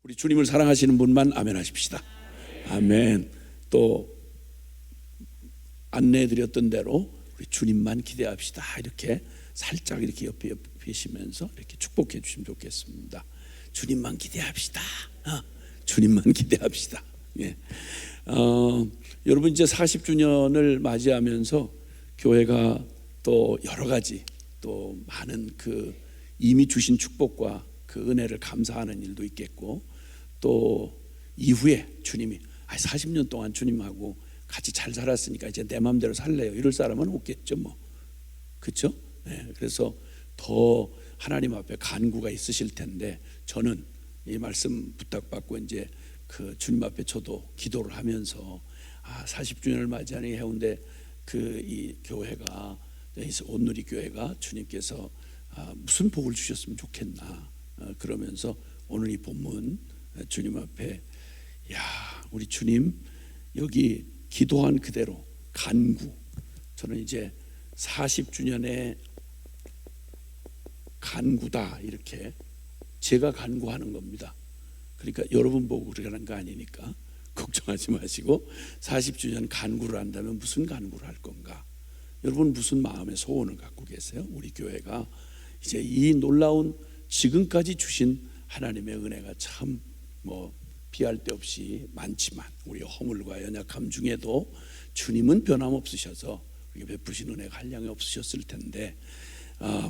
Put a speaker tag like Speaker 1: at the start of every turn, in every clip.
Speaker 1: 우리 주님을 사랑하시는 분만 아멘 하십시다. 아멘. 또 안내해드렸던 대로 우리 주님만 기대합시다. 이렇게 살짝 이렇게 옆에 계시면서 이렇게 축복해 주시면 좋겠습니다. 주님만 기대합시다. 주님만 기대합시다. 예. 여러분 이제 40주년을 맞이하면서 교회가 또 여러 가지 또 많은 그 이미 주신 축복과 그 은혜를 감사하는 일도 있겠고, 또 이후에 주님이 40년 동안 주님하고 같이 잘 살았으니까 이제 내 마음대로 살래요, 이럴 사람은 없겠죠 뭐. 그렇죠? 네, 그래서 더 하나님 앞에 간구가 있으실 텐데, 저는 이 말씀 부탁받고 이제 그 주님 앞에 저도 기도를 하면서 40주년을 맞이하는 해운대 그 이 교회가, 온누리 교회가 주님께서 무슨 복을 주셨으면 좋겠나 그러면서 오늘 이 본문 주님 앞에, 야 우리 주님 여기 기도한 그대로 간구, 저는 이제 40주년의 간구다, 이렇게 제가 간구하는 겁니다. 그러니까 여러분 보고 그러는 거 아니니까 걱정하지 마시고, 40주년 간구를 한다면 무슨 간구를 할 건가? 여러분 무슨 마음의 소원을 갖고 계세요? 우리 교회가 이제 이 놀라운 지금까지 주신 하나님의 은혜가 참 뭐 비할 데 없이 많지만, 우리 허물과 연약함 중에도 주님은 변함없으셔서 우리가 베푸신 은혜가 한량이 없으셨을 텐데,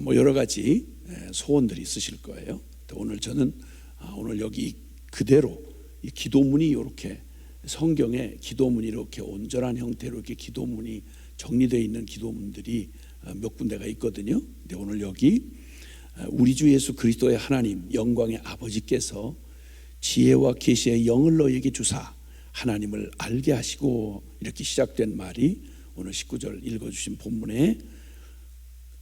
Speaker 1: 뭐 여러 가지 소원들이 있으실 거예요. 오늘 저는 오늘 여기 그대로 이 기도문이 이렇게, 성경에 기도문이 이렇게 온전한 형태로 이렇게 기도문이 정리되어 있는 기도문들이 몇 군데가 있거든요. 근데 오늘 여기 우리 주 예수 그리스도의 하나님 영광의 아버지께서 지혜와 계시의 영을 너희에게 주사 하나님을 알게 하시고, 이렇게 시작된 말이 오늘 19절 읽어주신 본문에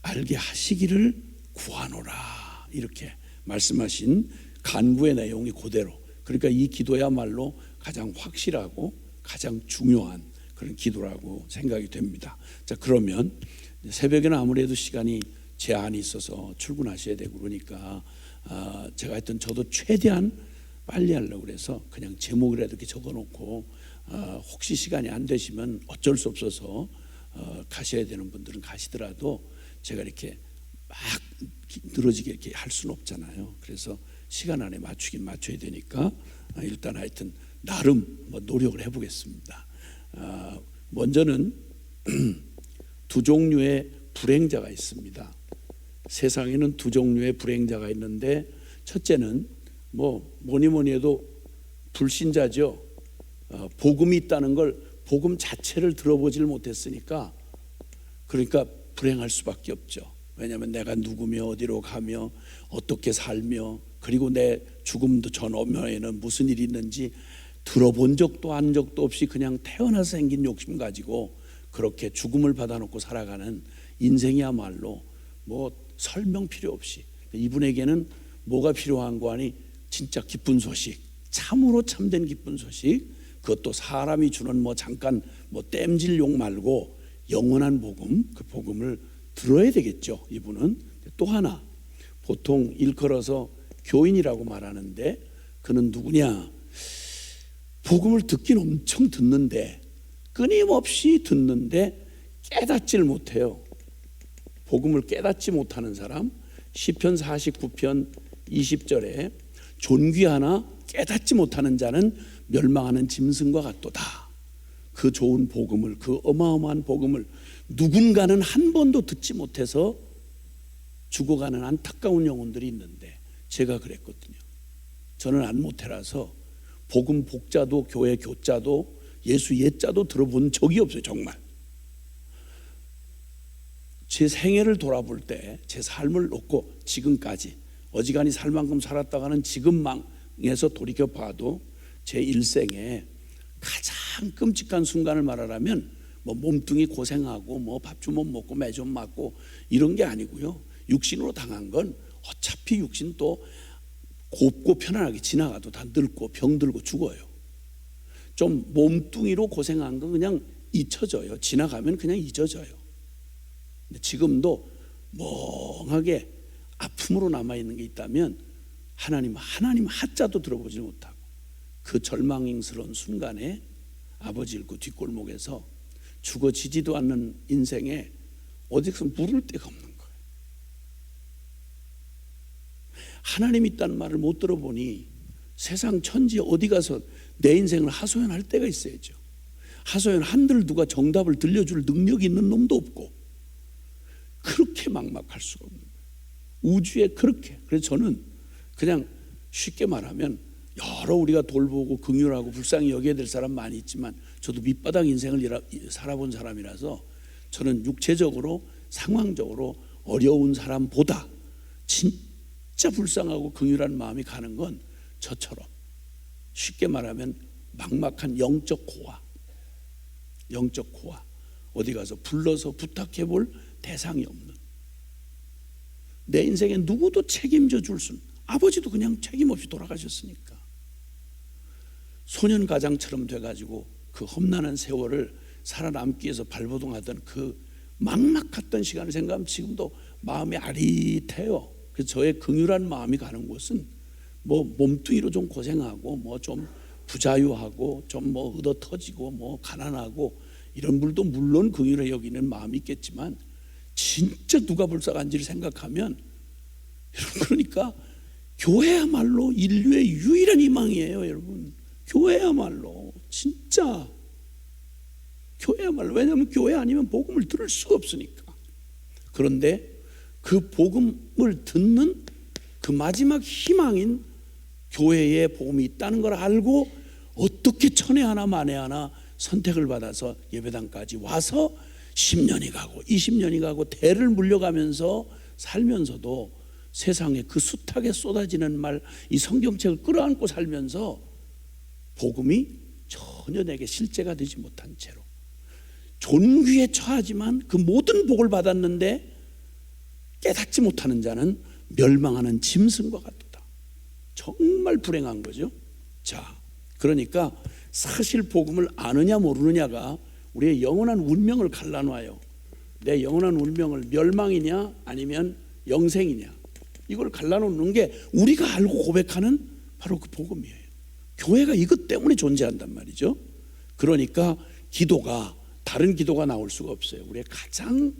Speaker 1: 알게 하시기를 구하노라, 이렇게 말씀하신 간구의 내용이 그대로, 그러니까 이 기도야말로 가장 확실하고 가장 중요한 그런 기도라고 생각이 됩니다. 자, 그러면 새벽에는 아무래도 시간이 제한이 있어서 출근하셔야 되고 그러니까 제가 하여튼 저도 최대한 빨리 하려고 그래서 그냥 제목이라도 이렇게 적어놓고, 혹시 시간이 안 되시면 어쩔 수 없어서 가셔야 되는 분들은 가시더라도 제가 이렇게 막 늘어지게 이렇게 할 수는 없잖아요. 그래서 시간 안에 맞춰야 되니까 일단 하여튼 나름 뭐 노력을 해보겠습니다. 먼저는 두 종류의 불행자가 있습니다. 세상에는 두 종류의 불행자가 있는데, 첫째는 뭐니 해도 불신자죠. 복음이 있다는 걸, 복음 자체를 들어보질 못했으니까, 그러니까 불행할 수밖에 없죠. 왜냐하면 내가 누구며 어디로 가며 어떻게 살며, 그리고 내 죽음도 전후에는 무슨 일이 있는지 들어본 적도 한 적도 없이 그냥 태어나서 생긴 욕심 가지고 그렇게 죽음을 받아놓고 살아가는 인생이야말로 뭐 설명 필요 없이, 이분에게는 뭐가 필요한 거 아니, 진짜 기쁜 소식, 참으로 참된 기쁜 소식, 그것도 사람이 주는 뭐 잠깐 뭐 땜질 욕 말고 영원한 복음, 그 복음을 들어야 되겠죠. 이분은 또 하나, 보통 일컬어서 교인이라고 말하는데, 그는 누구냐? 복음을 듣긴 엄청 듣는데, 끊임없이 듣는데 깨닫지를 못해요. 복음을 깨닫지 못하는 사람, 시편 49편 20절에 존귀하나 깨닫지 못하는 자는 멸망하는 짐승과 같도다. 그 좋은 복음을, 그 어마어마한 복음을 누군가는 한 번도 듣지 못해서 죽어가는 안타까운 영혼들이 있는데, 제가 그랬거든요. 저는 안모태라서 복음 복자도 교회 교자도 예수 예자도 들어본 적이 없어요. 정말 제 생애를 돌아볼 때 제 삶을 놓고 지금까지 어지간히 살 만큼 살았다가는 지금망에서 돌이켜 봐도 제 일생에 가장 끔찍한 순간을 말하라면, 뭐 몸뚱이 고생하고 뭐 밥 좀 못 먹고 매 좀 맞고 이런 게 아니고요. 육신으로 당한 건 어차피 육신 또 곱고 편안하게 지나가도 다 늙고 병들고 죽어요. 좀 몸뚱이로 고생한 건 그냥 잊혀져요. 지나가면 그냥 잊어져요. 근데 지금도 멍하게 아픔으로 남아있는 게 있다면 하나님 하자도 들어보지 못하고 그 절망스러운 순간에 아버지 잃고 뒷골목에서 죽어지지도 않는 인생에 어디서 물을 데가 없는 거예요. 하나님 있다는 말을 못 들어보니 세상 천지 어디 가서 내 인생을 하소연할 때가 있어야죠. 하소연 한들 누가 정답을 들려줄 능력이 있는 놈도 없고 그렇게 막막할 수가 없는 거예요. 우주에 그렇게. 그래서 저는 그냥 쉽게 말하면 여러 우리가 돌보고 긍휼하고 불쌍히 여겨야 될 사람 많이 있지만 저도 밑바닥 인생을 살아본 사람이라서 저는 육체적으로 상황적으로 어려운 사람보다 진짜 불쌍하고 긍휼한 마음이 가는 건 저처럼 쉽게 말하면 막막한 영적 고아 어디 가서 불러서 부탁해 볼 대상이 없는 내 인생에 누구도 책임져 줄 수는 아버지도 그냥 책임 없이 돌아가셨으니까 소년 가장처럼 돼가지고 그 험난한 세월을 살아남기 위해서 발버둥하던 그 막막했던 시간을 생각하면 지금도 마음이 아릿해요. 그래서 저의 긍휼한 마음이 가는 곳은 뭐 몸뚱이로 좀 고생하고 뭐 좀 부자유하고 좀 뭐 얻어 터지고 뭐 가난하고 이런 분도 물론 긍휼히 여기는 마음이 있겠지만 진짜 누가 불쌍한지를 생각하면 여러분 그러니까 교회야말로 인류의 유일한 희망이에요. 여러분 교회야말로 진짜 교회야말로 왜냐하면 교회 아니면 복음을 들을 수가 없으니까. 그런데 그 복음을 듣는 그 마지막 희망인 교회에 복음이 있다는 걸 알고 어떻게 천에 하나 만에 하나 선택을 받아서 예배당까지 와서 10년이 가고 20년이 가고 대를 물려가면서 살면서도 세상에 그 숱하게 쏟아지는 말 이 성경책을 끌어안고 살면서 복음이 전혀 내게 실제가 되지 못한 채로 존귀에 처하지만 그 모든 복을 받았는데 깨닫지 못하는 자는 멸망하는 짐승과 같도다. 정말 불행한 거죠. 자, 그러니까 사실 복음을 아느냐 모르느냐가 우리의 영원한 운명을 갈라놔요. 내 영원한 운명을 멸망이냐 아니면 영생이냐 이걸 갈라놓는 게 우리가 알고 고백하는 바로 그 복음이에요. 교회가 이것 때문에 존재한단 말이죠. 그러니까 기도가 다른 기도가 나올 수가 없어요. 우리의 가장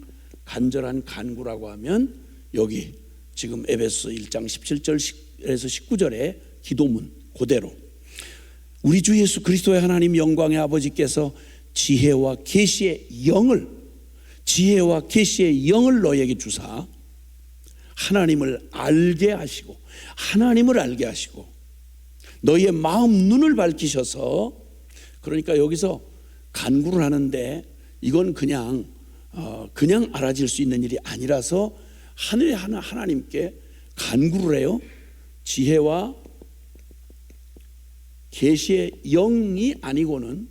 Speaker 1: 간절한 간구라고 하면 여기 지금 에베소 1장 17절에서 19절의 기도문 그대로 우리 주 예수 그리스도의 하나님 영광의 아버지께서 지혜와 계시의 영을 너에게 주사 하나님을 알게 하시고 너희의 마음 눈을 밝히셔서 그러니까 여기서 간구를 하는데 이건 그냥 알아질 수 있는 일이 아니라서 하늘의 하나님께 간구를 해요. 지혜와 계시의 영이 아니고는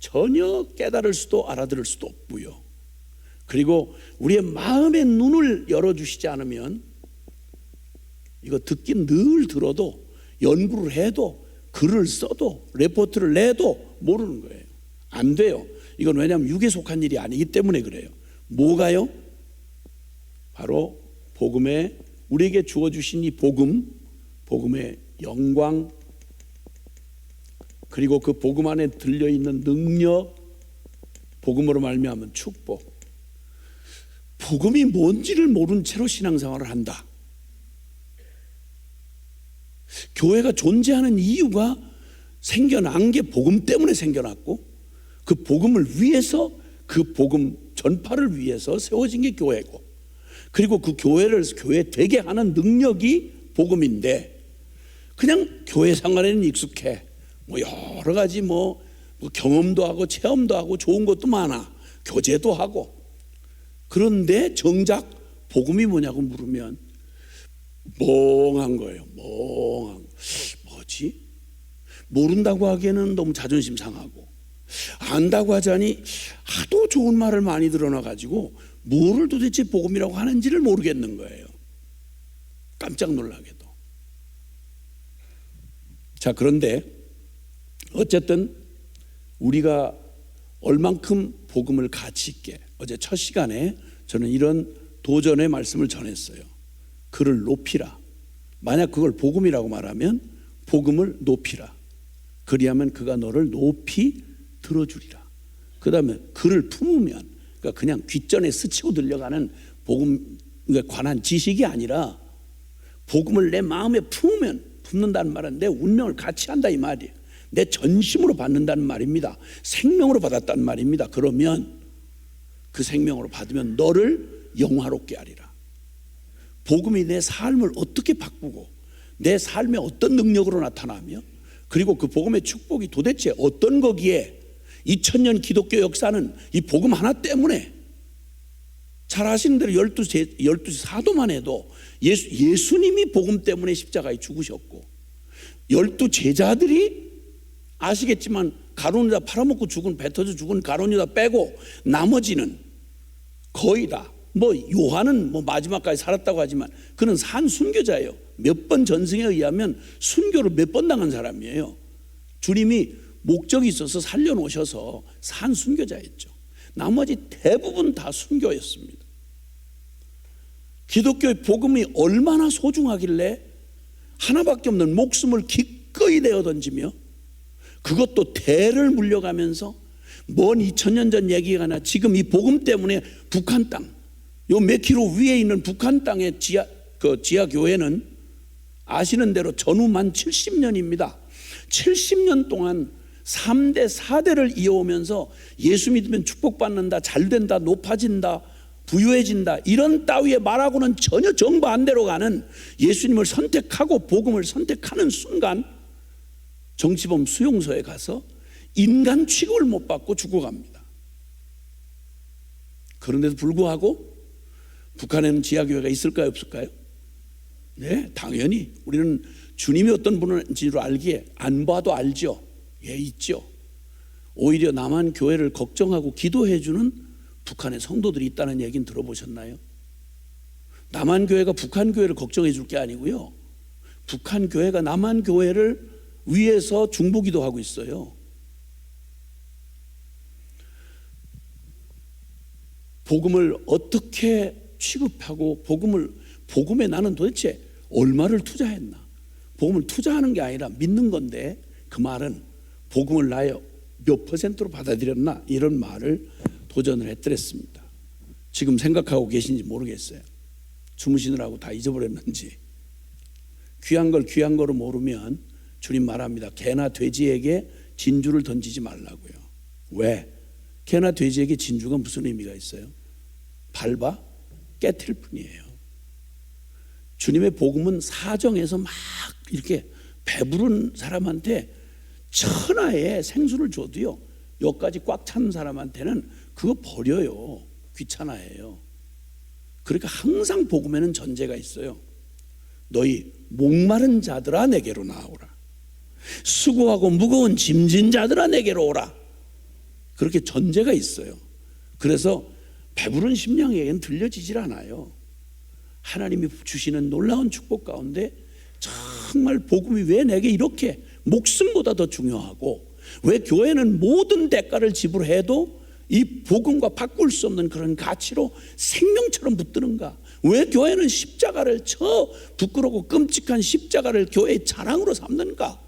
Speaker 1: 전혀 깨달을 수도 알아들을 수도 없고요. 그리고 우리의 마음의 눈을 열어주시지 않으면 이거 듣긴 늘 들어도 연구를 해도 글을 써도 레포트를 내도 모르는 거예요. 안 돼요. 이건 왜냐하면 육에 속한 일이 아니기 때문에 그래요. 뭐가요? 바로 복음에 우리에게 주어주신 이 복음의 영광 그리고 그 복음 안에 들려있는 능력 복음으로 말미암은 축복 복음이 뭔지를 모른 채로 신앙생활을 한다. 교회가 존재하는 이유가 생겨난 게 복음 때문에 생겨났고 그 복음을 위해서 그 복음 전파를 위해서 세워진 게 교회고 그리고 그 교회를 교회 되게 하는 능력이 복음인데 그냥 교회 생활에는 익숙해 뭐 여러 가지 뭐 경험도 하고 체험도 하고 좋은 것도 많아 교제도 하고 그런데 정작 복음이 뭐냐고 물으면 멍한 거예요. 뭐지? 모른다고 하기에는 너무 자존심 상하고 안다고 하자니 하도 좋은 말을 많이 들어놔가지고 뭐를 도대체 복음이라고 하는지를 모르겠는 거예요. 깜짝 놀라게도. 자, 그런데 어쨌든 우리가 얼만큼 복음을 가치 있게 어제 첫 시간에 저는 이런 도전의 말씀을 전했어요. 그를 높이라. 만약 그걸 복음이라고 말하면 복음을 높이라. 그리하면 그가 너를 높이 들어주리라. 그 다음에 그를 품으면, 그러니까 그냥 귓전에 스치고 들려가는 복음에 관한 지식이 아니라 복음을 내 마음에 품는다는 말은 내 운명을 같이 한다 이 말이에요. 내 전심으로 받는다는 말입니다. 생명으로 받았다는 말입니다. 그러면 그 생명으로 받으면 너를 영화롭게 하리라. 복음이 내 삶을 어떻게 바꾸고 내 삶에 어떤 능력으로 나타나며, 그리고 그 복음의 축복이 도대체 어떤 거기에 2000년 기독교 역사는 이 복음 하나 때문에, 잘 아시는 대로 12 사도만 해도 예수님이 복음 때문에 십자가에 죽으셨고, 12 제자들이 아시겠지만 가룟 유다 팔아먹고 죽은, 배 터져 죽은 가룟 유다 빼고 나머지는 거의 다, 뭐 요한은 뭐 마지막까지 살았다고 하지만 그는 산 순교자예요. 몇 번 전승에 의하면 순교를 몇 번 당한 사람이에요. 주님이 목적이 있어서 살려놓으셔서 산 순교자였죠. 나머지 대부분 다 순교였습니다. 기독교의 복음이 얼마나 소중하길래 하나밖에 없는 목숨을 기꺼이 내어 던지며, 그것도 대를 물려가면서, 먼 2000년 전 얘기가 아니라 지금 이 복음 때문에 북한 땅, 요 몇 킬로 위에 있는 북한 땅의 지하 교회는 아시는 대로 전후만 70년입니다. 70년 동안 3대 4대를 이어오면서 예수 믿으면 축복받는다, 잘된다, 높아진다, 부유해진다, 이런 따위의 말하고는 전혀 정반대로 가는, 예수님을 선택하고 복음을 선택하는 순간 정치범 수용소에 가서 인간 취급을 못 받고 죽어갑니다. 그런데도 불구하고 북한에는 지하교회가 있을까요, 없을까요? 네, 당연히 우리는 주님이 어떤 분인지를 알기에 안 봐도 알죠. 예, 있죠. 오히려 남한 교회를 걱정하고 기도해주는 북한의 성도들이 있다는 얘기는 들어보셨나요? 남한 교회가 북한 교회를 걱정해 줄 게 아니고요, 북한 교회가 남한 교회를 위해서 중보기도하고 있어요. 복음을 어떻게 취급하고 복음에 나는 도대체 얼마를 투자했나? 복음을 투자하는 게 아니라 믿는 건데, 그 말은 복음을 나의 몇 %로 받아들였나? 이런 말을 도전을 했더랬습니다. 지금 생각하고 계신지 모르겠어요. 주무시느라고 다 잊어버렸는지. 귀한 걸 귀한 거로 모르면 주님 말합니다. 개나 돼지에게 진주를 던지지 말라고요. 왜? 개나 돼지에게 진주가 무슨 의미가 있어요? 밟아 깨트릴 뿐이에요. 주님의 복음은 사정에서 막 이렇게 배부른 사람한테 천하의 생수를 줘도요, 여기까지 꽉 찬 사람한테는 그거 버려요. 귀찮아해요. 그러니까 항상 복음에는 전제가 있어요. 너희 목마른 자들아 내게로 나오라. 수고하고 무거운 짐진 자들아 내게로 오라. 그렇게 전제가 있어요. 그래서 배부른 심령에게는 들려지질 않아요. 하나님이 주시는 놀라운 축복 가운데 정말 복음이 왜 내게 이렇게 목숨보다 더 중요하고, 왜 교회는 모든 대가를 지불해도 이 복음과 바꿀 수 없는 그런 가치로 생명처럼 붙드는가? 왜 교회는 십자가를, 저 부끄럽고 끔찍한 십자가를 교회의 자랑으로 삼는가?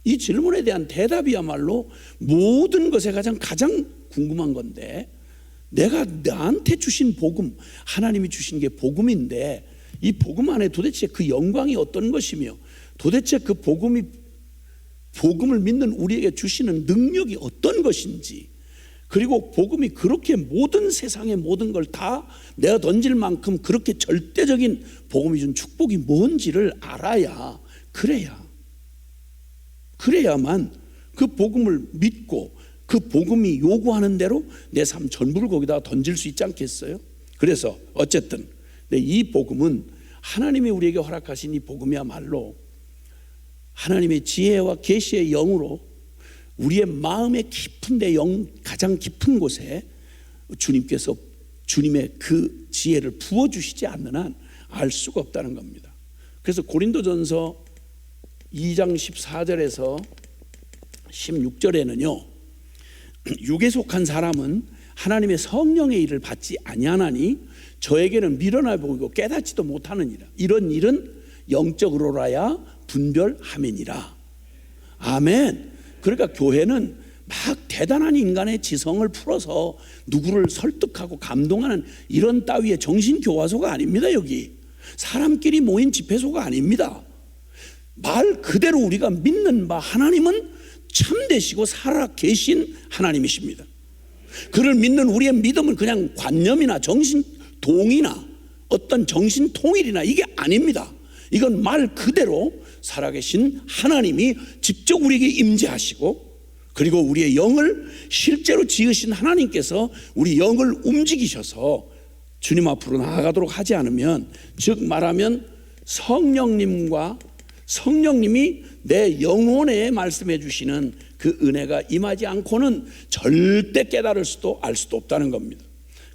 Speaker 1: 이 질문에 대한 대답이야말로 모든 것에 가장 궁금한 건데, 내가 나한테 주신 복음, 하나님이 주신 게 복음인데, 이 복음 안에 도대체 그 영광이 어떤 것이며, 도대체 그 복음을 믿는 우리에게 주시는 능력이 어떤 것인지, 그리고 복음이 그렇게 모든 세상의 모든 걸 다 내가 던질 만큼 그렇게 절대적인 복음이 준 축복이 뭔지를 알아야, 그래야만 그 복음을 믿고 그 복음이 요구하는 대로 내 삶 전부를 거기다가 던질 수 있지 않겠어요? 그래서 어쨌든 이 복음은, 하나님이 우리에게 허락하신 이 복음이야말로 하나님의 지혜와 계시의 영으로 우리의 마음의 깊은 데, 가장 깊은 곳에 주님께서 주님의 그 지혜를 부어주시지 않는 한 알 수가 없다는 겁니다. 그래서 고린도전서 2장 14절에서 16절에는요, 육에 속한 사람은 하나님의 성령의 일을 받지 아니하나니 저에게는 미련해 보이고 깨닫지도 못하느니라. 이런 일은 영적으로라야 분별함이니라. 아멘. 그러니까 교회는 막 대단한 인간의 지성을 풀어서 누구를 설득하고 감동하는 이런 따위의 정신교화소가 아닙니다. 여기 사람끼리 모인 집회소가 아닙니다. 말 그대로 우리가 믿는 바 하나님은 참되시고 살아 계신 하나님이십니다. 그를 믿는 우리의 믿음은 그냥 관념이나 정신동이나 어떤 정신통일이나 이게 아닙니다. 이건 말 그대로 살아계신 하나님이 직접 우리에게 임재하시고, 그리고 우리의 영을 실제로 지으신 하나님께서 우리 영을 움직이셔서 주님 앞으로 나아가도록 하지 않으면, 즉 말하면 성령님이 내 영혼에 말씀해 주시는 그 은혜가 임하지 않고는 절대 깨달을 수도 알 수도 없다는 겁니다.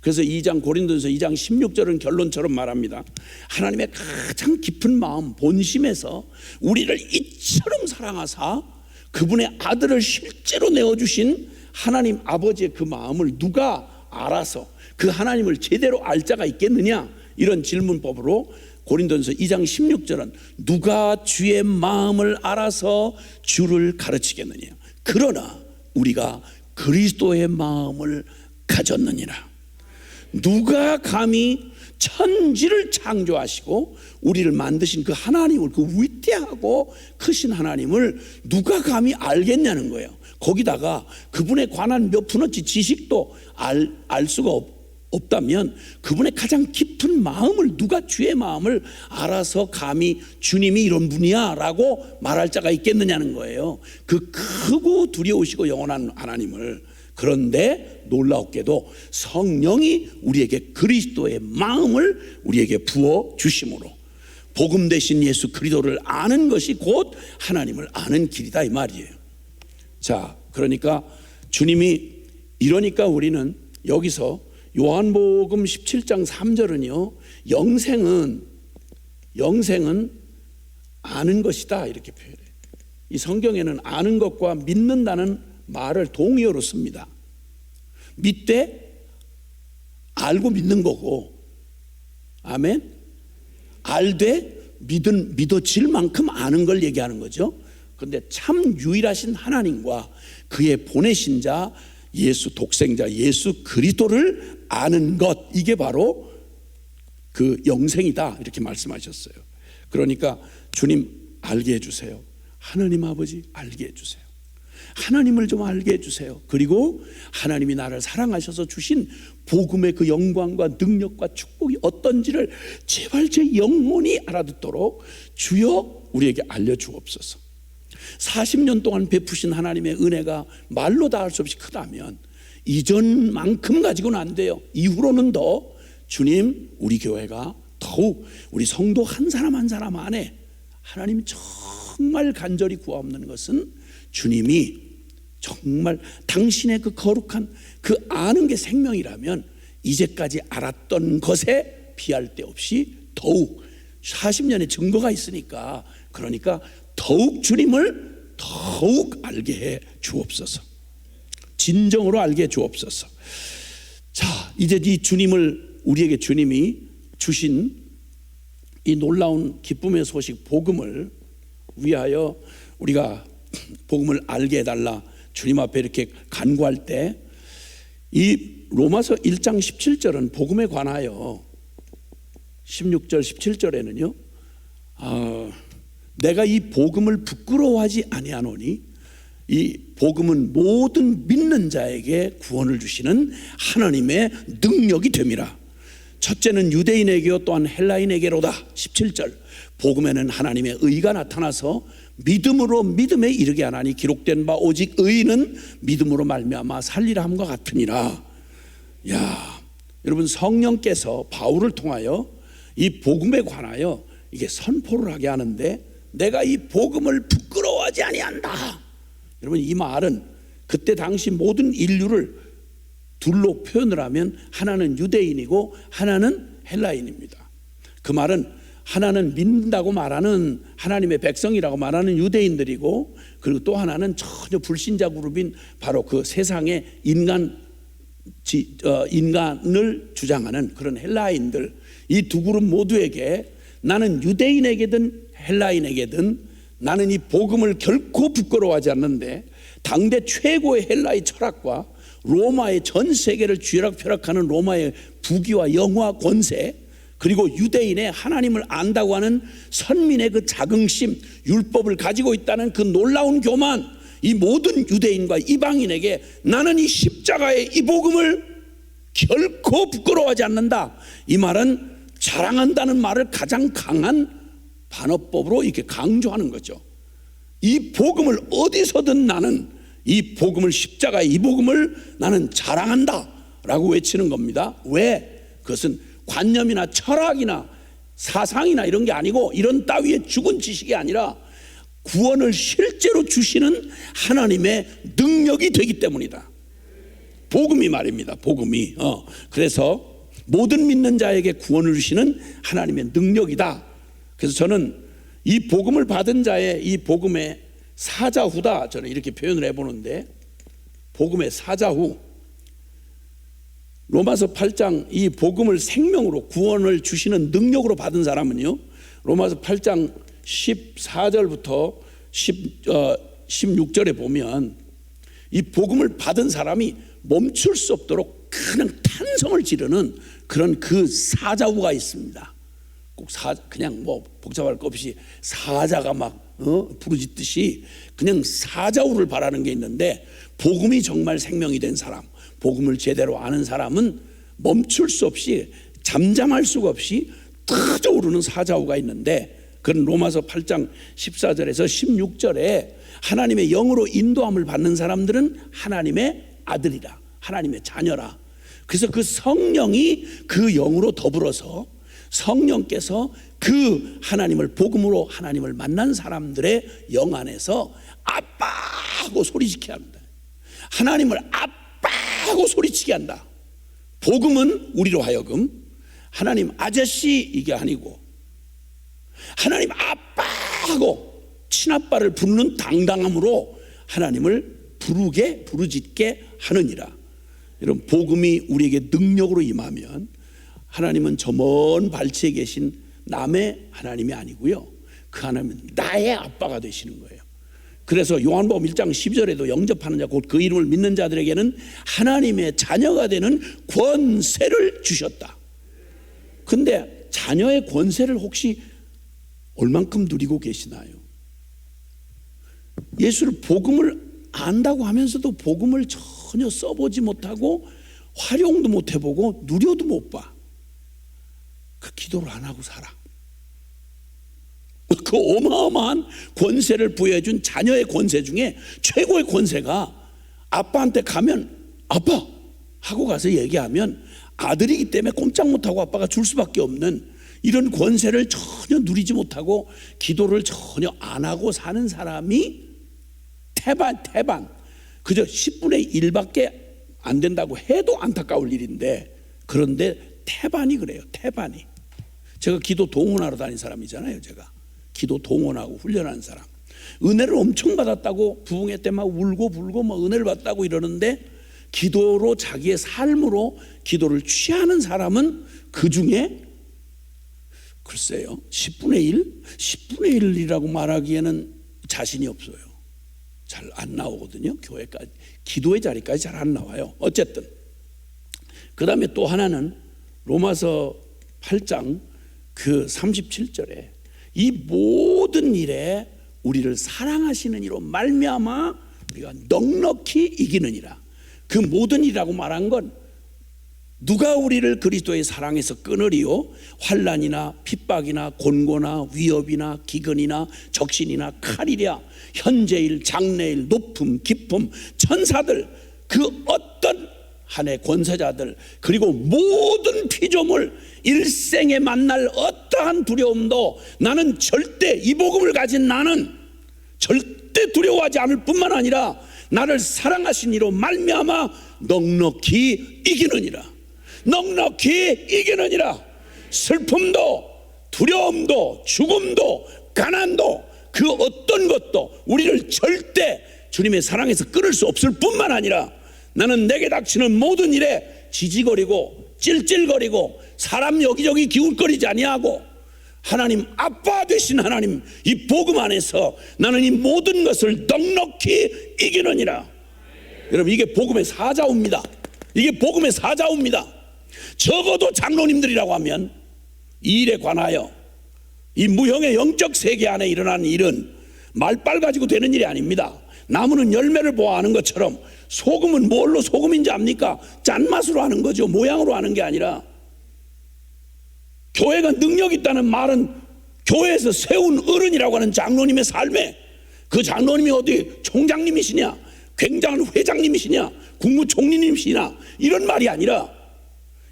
Speaker 1: 그래서 2장 고린도전서 2장 16절은 결론처럼 말합니다. 하나님의 가장 깊은 마음 본심에서 우리를 이처럼 사랑하사 그분의 아들을 실제로 내어주신 하나님 아버지의 그 마음을 누가 알아서 그 하나님을 제대로 알 자가 있겠느냐, 이런 질문법으로 고린도전서 2장 16절은 누가 주의 마음을 알아서 주를 가르치겠느냐, 그러나 우리가 그리스도의 마음을 가졌느니라. 누가 감히 천지를 창조하시고 우리를 만드신 그 하나님을, 그 위대하고 크신 하나님을 누가 감히 알겠냐는 거예요. 거기다가 그분에 관한 몇 푼어치 지식도 알 수가 없다면 그분의 가장 깊은 마음을, 누가 주의 마음을 알아서 감히 주님이 이런 분이야 라고 말할 자가 있겠느냐는 거예요. 그 크고 두려우시고 영원한 하나님을. 그런데 놀랍게도 성령이 우리에게 그리스도의 마음을 우리에게 부어 주심으로 복음 대신 예수 그리스도를 아는 것이 곧 하나님을 아는 길이다, 이 말이에요. 자, 그러니까 주님이, 이러니까 우리는 여기서 요한복음 17장 3절은요 영생은 아는 것이다 이렇게 표현해요. 이 성경에는 아는 것과 믿는다는 말을 동의어로 씁니다. 믿되 알고 믿는 거고, 아멘. 알되 믿어질 만큼 아는 걸 얘기하는 거죠. 그런데 참 유일하신 하나님과 그의 보내신 자 예수, 독생자 예수 그리스도를 아는 것, 이게 바로 그 영생이다 이렇게 말씀하셨어요. 그러니까 주님 알게 해주세요. 하나님 아버지 알게 해주세요. 하나님을 좀 알게 해주세요. 그리고 하나님이 나를 사랑하셔서 주신 복음의 그 영광과 능력과 축복이 어떤지를 제발 제 영혼이 알아듣도록 주여 우리에게 알려주옵소서. 40년 동안 베푸신 하나님의 은혜가 말로 다 할 수 없이 크다면 이전만큼 가지고는 안 돼요. 이후로는 더 주님, 우리 교회가 더욱 우리 성도 한 사람 한 사람 안에 하나님이 정말 간절히 구하옵는 것은 주님이 정말 당신의 그 거룩한 그 아는 게 생명이라면 이제까지 알았던 것에 비할 데 없이 더욱 40년의 증거가 있으니까, 그러니까 더욱 주님을 더욱 알게 해 주옵소서. 진정으로 알게 해 주옵소서. 자, 이제 이 주님을, 우리에게 주님이 주신 이 놀라운 기쁨의 소식 복음을 위하여 우리가 복음을 알게 해달라 주님 앞에 이렇게 간구할 때, 이 로마서 1장 17절은 복음에 관하여 16절 17절에는요 내가 이 복음을 부끄러워하지 아니하노니 이 복음은 모든 믿는 자에게 구원을 주시는 하나님의 능력이 됨이라. 첫째는 유대인에게요 또한 헬라인에게로다. 17절 복음에는 하나님의 의가 나타나서 믿음으로 믿음에 이르게 하나니 기록된 바 오직 의인은 믿음으로 말미암아 살리라 함과 같으니라. 야, 여러분 성령께서 바울을 통하여 이 복음에 관하여 이게 선포를 하게 하는데 내가 이 복음을 부끄러워하지 아니한다. 여러분 이 말은 그때 당시 모든 인류를 둘로 표현을 하면 하나는 유대인이고 하나는 헬라인입니다. 그 말은 하나는 믿는다고 말하는 하나님의 백성이라고 말하는 유대인들이고, 그리고 또 하나는 전혀 불신자 그룹인 바로 그 세상의 인간을 주장하는 그런 헬라인들, 이 두 그룹 모두에게 나는 유대인에게든 헬라인에게든 나는 이 복음을 결코 부끄러워하지 않는데, 당대 최고의 헬라의 철학과 로마의 전 세계를 쥐락펴락하는 로마의 부귀와 영화 권세, 그리고 유대인의 하나님을 안다고 하는 선민의 그 자긍심, 율법을 가지고 있다는 그 놀라운 교만, 이 모든 유대인과 이방인에게 나는 이 십자가의 이 복음을 결코 부끄러워하지 않는다. 이 말은 자랑한다는 말을 가장 강한 반어법으로 이렇게 강조하는 거죠. 이 복음을 어디서든 나는 이 복음을, 십자가의 이 복음을 나는 자랑한다 라고 외치는 겁니다. 왜? 그것은 관념이나 철학이나 사상이나 이런 게 아니고, 이런 따위의 죽은 지식이 아니라 구원을 실제로 주시는 하나님의 능력이 되기 때문이다. 복음이 말입니다. 복음이. 그래서 모든 믿는 자에게 구원을 주시는 하나님의 능력이다. 그래서 저는 이 복음을 받은 자의 이 복음의 사자후다, 저는 이렇게 표현을 해보는데, 복음의 사자후, 로마서 8장 이 복음을 생명으로 구원을 주시는 능력으로 받은 사람은요, 로마서 8장 14절부터 16절에 보면 이 복음을 받은 사람이 멈출 수 없도록 그냥 탄성을 지르는 그런 그 사자후가 있습니다. 꼭 그냥 뭐 복잡할 것 없이 사자가 막 부르짖듯이 그냥 사자후를 바라는 게 있는데, 복음이 정말 생명이 된 사람, 복음을 제대로 아는 사람은 멈출 수 없이, 잠잠할 수가 없이 터져오르는 사자후가 있는데, 그런 로마서 8장 14절에서 16절에 하나님의 영으로 인도함을 받는 사람들은 하나님의 아들이라, 하나님의 자녀라. 그래서 그 성령이 그 영으로 더불어서 성령께서 그 하나님을, 복음으로 하나님을 만난 사람들의 영 안에서 아빠 하고 소리치게 합니다. 하나님을 아빠 하고 소리치게 한다. 복음은 우리로 하여금 하나님 아저씨 이게 아니고, 하나님 아빠 하고 친아빠를 부르는 당당함으로 하나님을 부르짖게 하느니라. 여러분, 복음이 우리에게 능력으로 임하면 하나님은 저 먼 발치에 계신 남의 하나님이 아니고요, 그 하나님은 나의 아빠가 되시는 거예요. 그래서 요한복음 1장 12절에도 영접하는 자, 곧 그 이름을 믿는 자들에게는 하나님의 자녀가 되는 권세를 주셨다. 근데 자녀의 권세를 혹시 얼만큼 누리고 계시나요? 예수를, 복음을 안다고 하면서도 복음을 전혀 써보지 못하고 활용도 못 해보고 누려도 못 봐. 그 기도를 안 하고 살아. 그 어마어마한 권세를 부여해준 자녀의 권세 중에 최고의 권세가, 아빠한테 가면 아빠 하고 가서 얘기하면 아들이기 때문에 꼼짝 못하고 아빠가 줄 수밖에 없는 이런 권세를 전혀 누리지 못하고 기도를 전혀 안 하고 사는 사람이 태반, 그저 10분의 1밖에 안 된다고 해도 안타까울 일인데, 그런데 태반이 그래요. 태반이. 제가 기도 동원하러 다닌 사람이잖아요. 제가 기도 동원하고 훈련하는 사람, 은혜를 엄청 받았다고 부흥회 때 막 울고 불고 막 은혜를 받았다고 이러는데, 기도로 자기의 삶으로 기도를 취하는 사람은 그 중에 글쎄요 10분의 1이라고 말하기에는 자신이 없어요. 잘 안 나오거든요. 교회까지, 기도의 자리까지 잘 안 나와요. 어쨌든 그 다음에 또 하나는 로마서 8장 그 37절에 이 모든 일에 우리를 사랑하시는 이로 말미암아 우리가 넉넉히 이기느니라. 그 모든 일이라고 말한 건, 누가 우리를 그리스도의 사랑에서 끊으리요? 환난이나 핍박이나 곤고나 위협이나 기근이나 적신이나 칼이랴, 현재일 장래일 높음 깊음 천사들, 그 어떤 한해 권세자들, 그리고 모든 피조물, 일생에 만날 어떠한 두려움도 나는 절대, 이 복음을 가진 나는 절대 두려워하지 않을 뿐만 아니라 나를 사랑하신 이로 말미암아 넉넉히 이기느니라. 넉넉히 이기느니라. 슬픔도 두려움도 죽음도 가난도 그 어떤 것도 우리를 절대 주님의 사랑에서 끊을 수 없을 뿐만 아니라, 나는 내게 닥치는 모든 일에 지지거리고 찔찔거리고 사람 여기저기 기웃거리지 아니하고 하나님 아빠 되신 하나님 이 복음 안에서 나는 이 모든 것을 넉넉히 이기느니라. 여러분 이게 복음의 사자우입니다. 이게 복음의 사자우입니다. 적어도 장로님들이라고 하면 이 일에 관하여 이 무형의 영적 세계 안에 일어나는 일은 말빨 가지고 되는 일이 아닙니다. 나무는 열매를 보아 아는 것처럼 소금은 뭘로 소금인지 압니까? 짠맛으로 하는 거죠. 모양으로 하는 게 아니라. 교회가 능력 있다는 말은 교회에서 세운 어른이라고 하는 장로님의 삶에, 그 장로님이 어디 총장님이시냐, 굉장한 회장님이시냐, 국무총리님이시냐, 이런 말이 아니라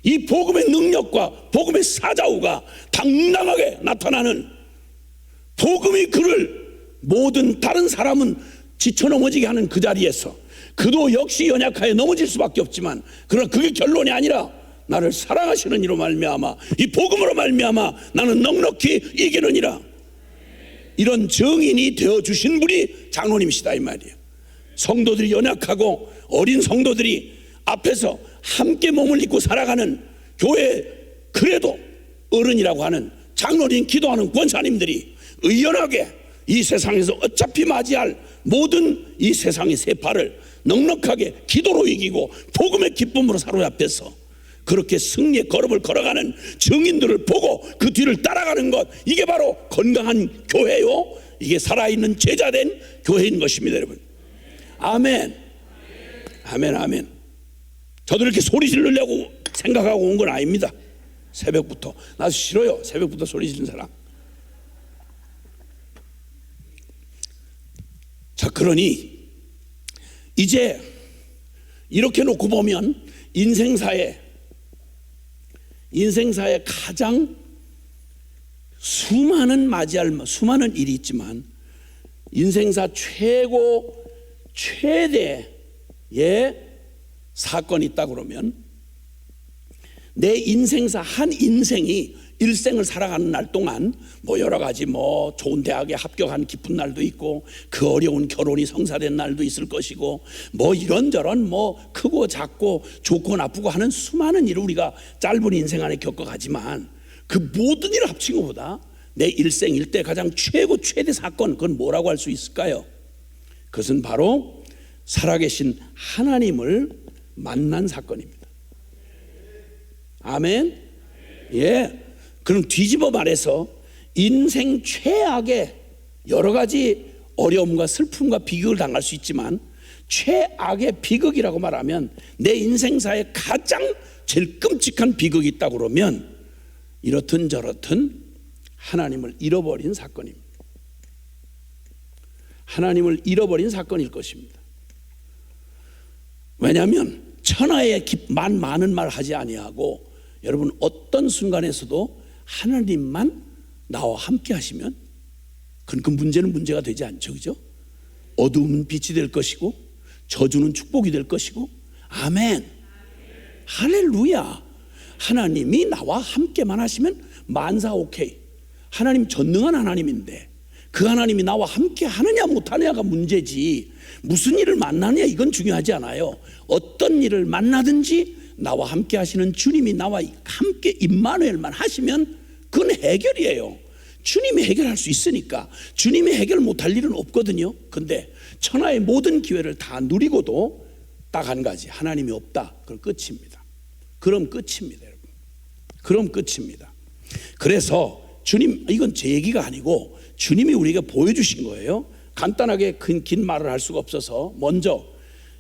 Speaker 1: 이 복음의 능력과 복음의 사자우가 당당하게 나타나는, 복음이 그를 모든 다른 사람은 지쳐 넘어지게 하는 그 자리에서 그도 역시 연약하여 넘어질 수밖에 없지만, 그러나 그게 결론이 아니라 나를 사랑하시는 이로 말미암아, 이 복음으로 말미암아 나는 넉넉히 이기느니라. 이런 증인이 되어주신 분이 장로님이시다 이 말이에요. 성도들이 연약하고 어린 성도들이 앞에서 함께 몸을 입고 살아가는 교회, 그래도 어른이라고 하는 장로님, 기도하는 권사님들이 의연하게 이 세상에서 어차피 맞이할 모든 이 세상의 세파를 넉넉하게 기도로 이기고 복음의 기쁨으로 사로잡혀서 그렇게 승리의 걸음을 걸어가는 증인들을 보고 그 뒤를 따라가는 것, 이게 바로 건강한 교회요, 이게 살아있는 제자된 교회인 것입니다. 여러분 아멘. 아멘 아멘. 저도 이렇게 소리 지르려고 생각하고 온 건 아닙니다. 새벽부터. 나 싫어요, 새벽부터 소리 지르는 사람. 자, 그러니 이제 이렇게 놓고 보면 인생사에 가장 수많은 맞이할 수많은 일이 있지만, 인생사 최대의 사건이 있다 그러면, 내 인생사 한 인생이 일생을 살아가는 날 동안 뭐 여러 가지 뭐 좋은 대학에 합격한 기쁜 날도 있고, 그 어려운 결혼이 성사된 날도 있을 것이고, 뭐 이런저런 뭐 크고 작고 좋고 나쁘고 하는 수많은 일을 우리가 짧은 인생 안에 겪어가지만, 그 모든 일을 합친 것보다 내 일생 일대 가장 최대 사건, 그건 뭐라고 할 수 있을까요? 그것은 바로 살아계신 하나님을 만난 사건입니다. 아멘. 예. 그럼 뒤집어 말해서 인생 최악의 여러 가지 어려움과 슬픔과 비극을 당할 수 있지만, 최악의 비극이라고 말하면 내 인생사에 가장 제일 끔찍한 비극이 있다고 그러면 이렇든 저렇든 하나님을 잃어버린 사건입니다. 하나님을 잃어버린 사건일 것입니다. 왜냐하면 천하에 많은 말 하지 아니하고, 여러분 어떤 순간에서도 하나님만 나와 함께 하시면 그 문제는 문제가 되지 않죠, 그죠? 어두움은 빛이 될 것이고 저주는 축복이 될 것이고. 아멘. 할렐루야. 하나님이 나와 함께만 하시면 만사 오케이. 하나님 전능한 하나님인데 그 하나님이 나와 함께 하느냐 못하느냐가 문제지, 무슨 일을 만나느냐 이건 중요하지 않아요. 어떤 일을 만나든지 나와 함께 하시는 주님이 나와 함께 임마누엘만 하시면 그건 해결이에요. 주님이 해결할 수 있으니까. 주님이 해결 못할 일은 없거든요. 근데 천하의 모든 기회를 다 누리고도 딱 한 가지, 하나님이 없다, 그럼 끝입니다. 그럼 끝입니다, 여러분. 그럼 끝입니다. 그래서 주님, 이건 제 얘기가 아니고 주님이 우리에게 보여주신 거예요. 간단하게 긴 말을 할 수가 없어서 먼저,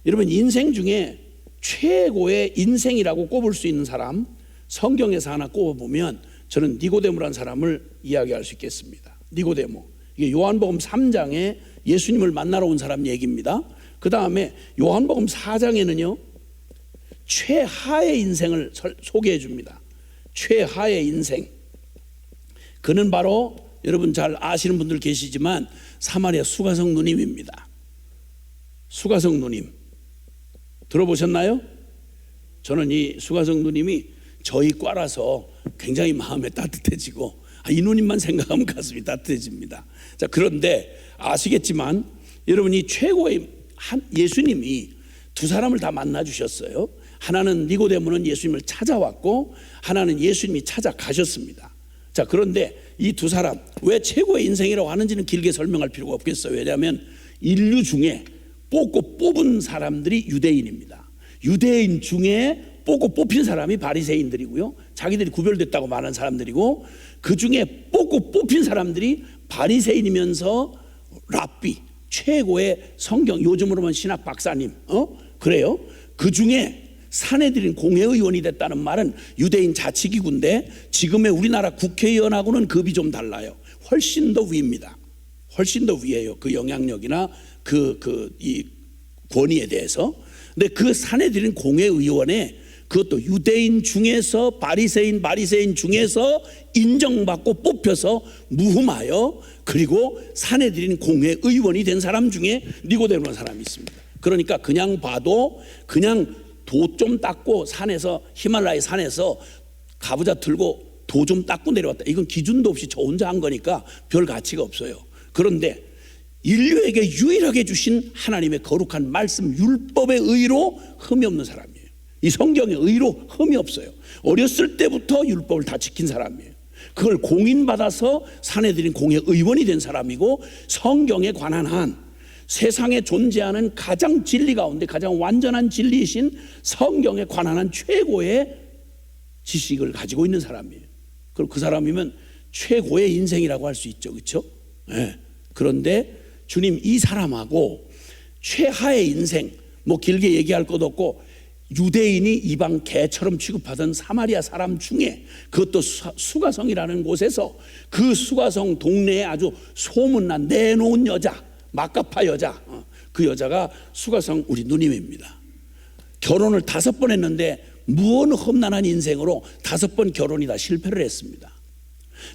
Speaker 1: 여러분 인생 중에 최고의 인생이라고 꼽을 수 있는 사람, 성경에서 하나 꼽아보면 저는 니고데모라는 사람을 이야기할 수 있겠습니다. 니고데모, 이게 요한복음 3장에 예수님을 만나러 온 사람 얘기입니다. 그 다음에 요한복음 4장에는요 최하의 인생을 소개해 줍니다. 최하의 인생. 그는 바로 여러분 잘 아시는 분들 계시지만 사마리아 수가성 누님입니다. 수가성 누님 들어보셨나요? 저는 이 수가성 누님이 저희 과라서 굉장히 마음에 따뜻해지고, 이 누님만 생각하면 가슴이 따뜻해집니다. 자, 그런데 아시겠지만 여러분, 이 최고의 예수님이 두 사람을 다 만나 주셨어요. 하나는 니고데모는 예수님을 찾아왔고, 하나는 예수님이 찾아가셨습니다. 자, 그런데 이 두 사람 왜 최고의 인생이라고 하는지는 길게 설명할 필요가 없겠어요. 왜냐하면 인류 중에 뽑은 사람들이 유대인입니다. 유대인 중에 뽑힌 사람이 바리새인들이고요, 자기들이 구별됐다고 말하는 사람들이고, 그 중에 뽑힌 사람들이 바리새인이면서 랍비, 최고의 성경, 요즘으로는 신학 박사님, 그래요. 그 중에 사내들인 공회의원이 됐다는 말은 유대인 자치기구인데, 지금의 우리나라 국회의원하고는 급이 좀 달라요. 훨씬 더 위입니다. 훨씬 더 위에요. 그 영향력이나 이 권위에 대해서. 근데 그 사내들인 공회의원에, 그것도 유대인 중에서 바리새인 중에서 인정받고 뽑혀서 무흠하여, 그리고 사내들인 공회의원이 된 사람 중에 니고데모라는 사람이 있습니다. 그러니까 그냥 봐도 그냥 도 좀 닦고 산에서, 히말라야 산에서 가부좌 들고 도 좀 닦고 내려왔다, 이건 기준도 없이 저 혼자 한 거니까 별 가치가 없어요. 그런데 인류에게 유일하게 주신 하나님의 거룩한 말씀 율법의 의로 흠이 없는 사람이에요. 이 성경의 의로 흠이 없어요. 어렸을 때부터 율법을 다 지킨 사람이에요. 그걸 공인받아서 사내들인 공회의원이 된 사람이고, 성경에 관한 한 세상에 존재하는 가장 진리 가운데 가장 완전한 진리이신 성경에 관한 한 최고의 지식을 가지고 있는 사람이에요. 그럼 그 사람이면 최고의 인생이라고 할 수 있죠, 그렇죠? 네. 그런데 주님, 이 사람하고 최하의 인생, 뭐 길게 얘기할 것도 없고, 유대인이 이방 개처럼 취급하던 사마리아 사람 중에, 그것도 수가성이라는 곳에서, 그 수가성 동네에 아주 소문난 내놓은 여자, 마카파 여자, 그 여자가 수가성 우리 누님입니다. 결혼을 5번 했는데 무언 험난한 인생으로 5번 결혼이 다 실패를 했습니다.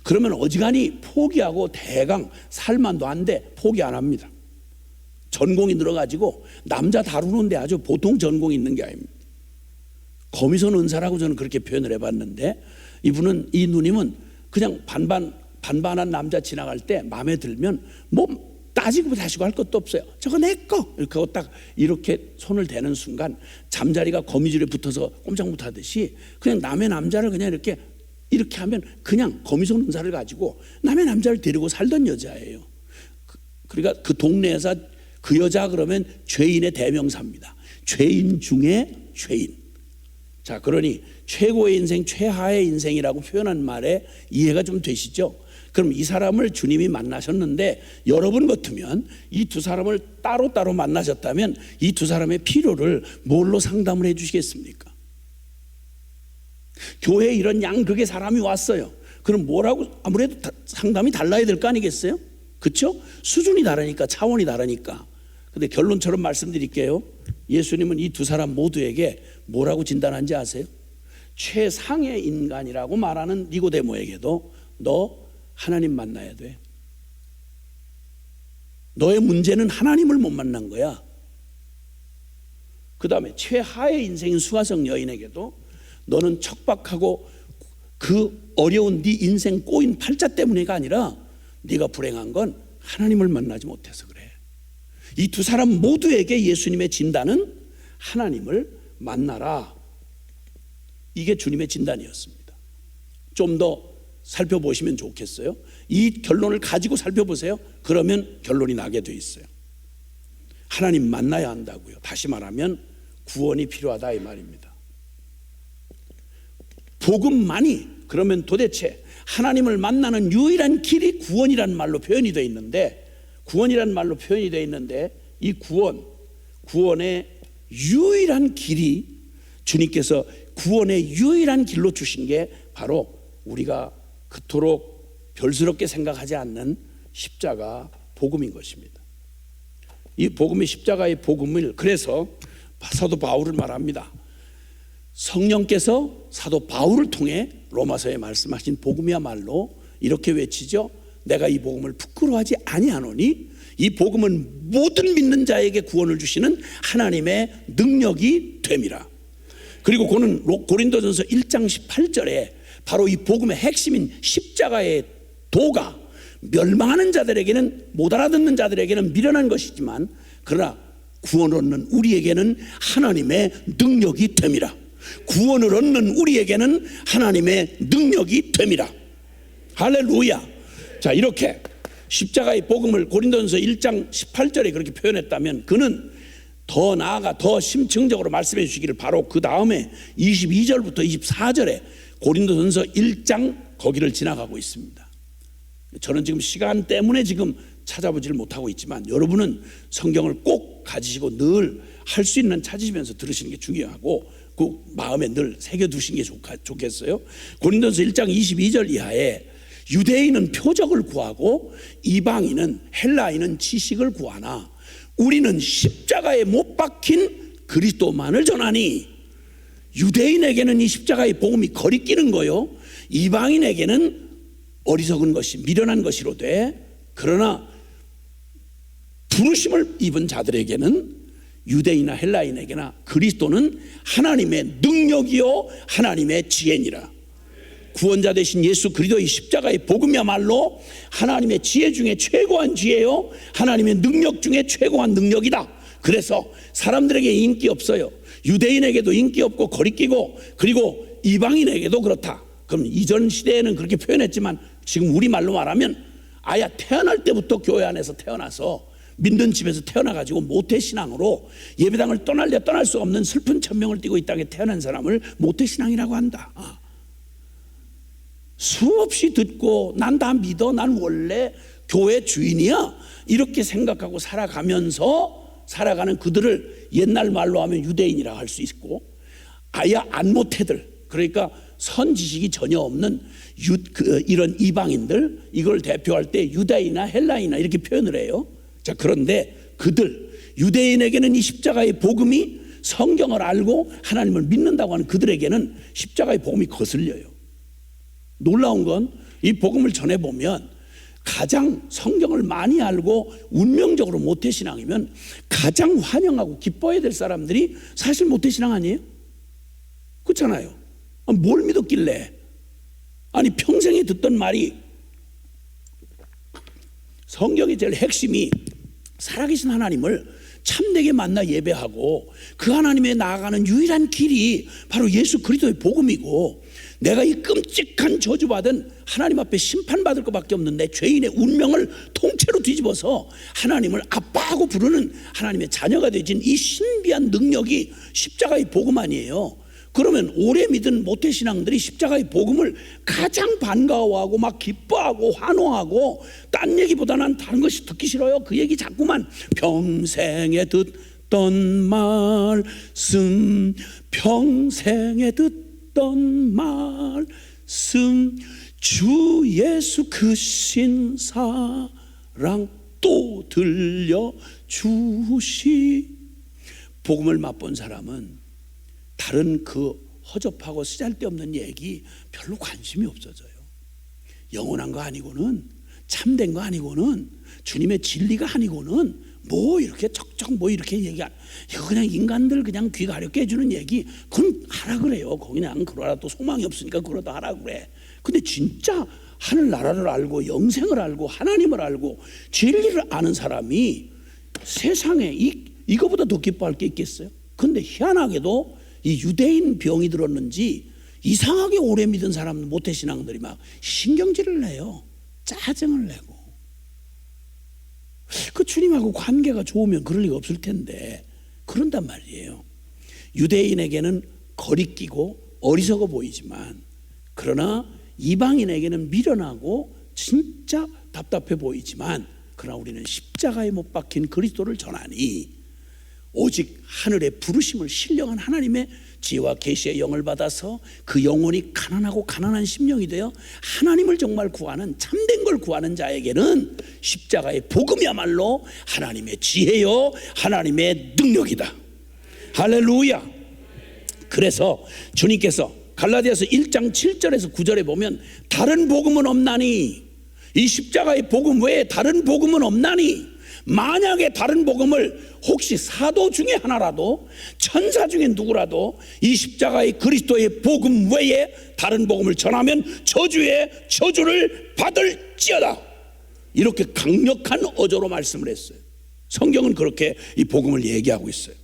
Speaker 1: 그러면 어지간히 포기하고 대강 살만도 한데 포기 안 합니다. 전공이 늘어가지고 남자 다루는데 아주 보통 전공이 있는 게 아닙니다. 거미손 은사라고 저는 그렇게 표현을 해봤는데, 이 누님은 그냥 반반한 남자 지나갈 때 마음에 들면 뭐 따지고 다시고 할 것도 없어요. 저거 내 거, 이렇게 하고 딱 이렇게 손을 대는 순간 잠자리가 거미줄에 붙어서 꼼짝 못하듯이 그냥 남의 남자를 그냥 이렇게 하면 그냥 거미손 은사를 가지고 남의 남자를 데리고 살던 여자예요. 그러니까 그 동네에서 그 여자 그러면 죄인의 대명사입니다. 죄인 중에 죄인. 자, 그러니 최고의 인생, 최하의 인생이라고 표현한 말에 이해가 좀 되시죠? 그럼 이 사람을 주님이 만나셨는데, 여러분 같으면 이 두 사람을 따로따로 만나셨다면 이 두 사람의 필요를 뭘로 상담을 해 주시겠습니까? 교회에 이런 양극의 사람이 왔어요. 그럼 뭐라고, 아무래도 상담이 달라야 될 거 아니겠어요? 그렇죠? 수준이 다르니까, 차원이 다르니까. 근데 결론처럼 말씀드릴게요. 예수님은 이 두 사람 모두에게 뭐라고 진단한지 아세요? 최상의 인간이라고 말하는 니고데모에게도 너 하나님 만나야 돼. 너의 문제는 하나님을 못 만난 거야. 그 다음에 최하의 인생인 수가성 여인에게도 너는 척박하고 그 어려운 네 인생 꼬인 팔자 때문에가 아니라 네가 불행한 건 하나님을 만나지 못해서 그래. 이 두 사람 모두에게 예수님의 진단은 하나님을 만나라. 이게 주님의 진단이었습니다. 좀 더 살펴보시면 좋겠어요. 이 결론을 가지고 살펴보세요. 그러면 결론이 나게 돼 있어요. 하나님 만나야 한다고요. 다시 말하면 구원이 필요하다 이 말입니다. 복음만이, 그러면 도대체 하나님을 만나는 유일한 길이 구원이라는 말로 표현이 되어 있는데, 이 구원의 유일한 길이, 주님께서 구원의 유일한 길로 주신 게 바로 우리가 그토록 별스럽게 생각하지 않는 십자가 복음인 것입니다. 이 복음의 십자가의 복음을, 그래서 사도 바울을 말합니다. 성령께서 사도 바울을 통해 로마서에 말씀하신 복음이야말로 이렇게 외치죠. 내가 이 복음을 부끄러워하지 아니하노니 이 복음은 모든 믿는 자에게 구원을 주시는 하나님의 능력이 됨이라. 그리고 그는 고린도전서 1장 18절에 바로 이 복음의 핵심인 십자가의 도가 멸망하는 자들에게는, 못 알아듣는 자들에게는 미련한 것이지만, 그러나 구원을 얻는 우리에게는 하나님의 능력이 됨이라. 구원을 얻는 우리에게는 하나님의 능력이 됨이라. 할렐루야. 자, 이렇게 십자가의 복음을 고린도전서 1장 18절에 그렇게 표현했다면, 그는 더 나아가 더 심층적으로 말씀해 주시기를 바로 그 다음에 22절부터 24절에 고린도전서 1장 거기를 지나가고 있습니다. 저는 지금 시간 때문에 지금 찾아보지를 못하고 있지만, 여러분은 성경을 꼭 가지시고 늘 할 수 있는 찾으시면서 들으시는 게 중요하고, 그 마음에 늘 새겨두시는 게 좋겠어요. 고린도전서 1장 22절 이하에 유대인은 표적을 구하고 이방인은, 헬라인은 지식을 구하나 우리는 십자가에 못 박힌 그리스도만을 전하니, 유대인에게는 이 십자가의 복음이 거리끼는 거요, 이방인에게는 어리석은 것이 미련한 것이로되, 그러나 부르심을 입은 자들에게는, 유대인이나 헬라인에게나 그리스도는 하나님의 능력이요 하나님의 지혜니라. 구원자 되신 예수 그리스도의 십자가의 복음이야말로 하나님의 지혜 중에 최고한 지혜요 하나님의 능력 중에 최고한 능력이다. 그래서 사람들에게 인기 없어요. 유대인에게도 인기 없고 거리끼고, 그리고 이방인에게도 그렇다. 그럼 이전 시대에는 그렇게 표현했지만, 지금 우리말로 말하면 아예 태어날 때부터 교회 안에서 태어나서 믿는 집에서 태어나가지고 모태신앙으로 예배당을 떠날래 떠날 수 없는 슬픈 천명을 띠고 이 땅에 태어난 사람을 모태신앙이라고 한다. 수없이 듣고 난 다 믿어, 난 원래 교회 주인이야, 이렇게 생각하고 살아가는 그들을 옛날 말로 하면 유대인이라고 할 수 있고, 아예 안모태들, 그러니까 선지식이 전혀 없는 이런 이방인들, 이걸 대표할 때 유다이나 헬라이나 이렇게 표현을 해요. 자, 그런데 그들, 유대인에게는 이 십자가의 복음이, 성경을 알고 하나님을 믿는다고 하는 그들에게는 십자가의 복음이 거슬려요. 놀라운 건 이 복음을 전해보면, 가장 성경을 많이 알고 운명적으로 모태신앙이면 가장 환영하고 기뻐해야 될 사람들이 사실 모태신앙 아니에요? 그렇잖아요. 뭘 믿었길래? 아니, 평생에 듣던 말이, 성경의 제일 핵심이 살아계신 하나님을 참되게 만나 예배하고 그 하나님에 나아가는 유일한 길이 바로 예수 그리스도의 복음이고, 내가 이 끔찍한 저주받은 하나님 앞에 심판받을 것밖에 없는 내 죄인의 운명을 통째로 뒤집어서 하나님을 아빠하고 부르는 하나님의 자녀가 되진 이 신비한 능력이 십자가의 복음 아니에요? 그러면 오래 믿은 모태신앙들이 십자가의 복음을 가장 반가워하고 막 기뻐하고 환호하고, 딴 얘기보다 난 다른 것이 듣기 싫어요. 그 얘기 자꾸만 평생에 듣던 말씀, 평생에 듣던 말씀, 주 예수 그 신사랑 또 들려주시. 복음을 맛본 사람은 다른 그 허접하고 쓰잘데없는 얘기 별로 관심이 없어져요. 영원한 거 아니고는, 참된 거 아니고는, 주님의 진리가 아니고는 뭐 이렇게 척척 뭐 이렇게 얘기하, 이거 그냥 인간들 그냥 귀 가렵게 해주는 얘기, 그건 하라 그래요. 그냥 그러라도 소망이 없으니까 그러다 하라 그래. 근데 진짜 하늘나라를 알고 영생을 알고 하나님을 알고 진리를 아는 사람이 세상에 이거보다 더 기뻐할 게 있겠어요? 근데 희한하게도 이 유대인 병이 들었는지 이상하게 오래 믿은 사람 모태신앙들이 막 신경질을 내요. 짜증을 내고. 그 주님하고 관계가 좋으면 그럴 리가 없을 텐데 그런단 말이에요. 유대인에게는 거리끼고 어리석어 보이지만, 그러나 이방인에게는 미련하고 진짜 답답해 보이지만, 그러나 우리는 십자가에 못 박힌 그리스도를 전하니, 오직 하늘의 부르심을 신령한 하나님의 지혜와 계시의 영을 받아서 그 영혼이 가난하고 가난한 심령이 되어 하나님을 정말 구하는, 참된 걸 구하는 자에게는 십자가의 복음이야말로 하나님의 지혜요 하나님의 능력이다. 할렐루야. 그래서 주님께서 갈라디아서 1장 7절에서 9절에 보면, 다른 복음은 없나니, 이 십자가의 복음 외에 다른 복음은 없나니, 만약에 다른 복음을 혹시 사도 중에 하나라도, 천사 중에 누구라도 이 십자가의 그리스도의 복음 외에 다른 복음을 전하면 저주의 저주를 받을지어다. 이렇게 강력한 어조로 말씀을 했어요. 성경은 그렇게 이 복음을 얘기하고 있어요.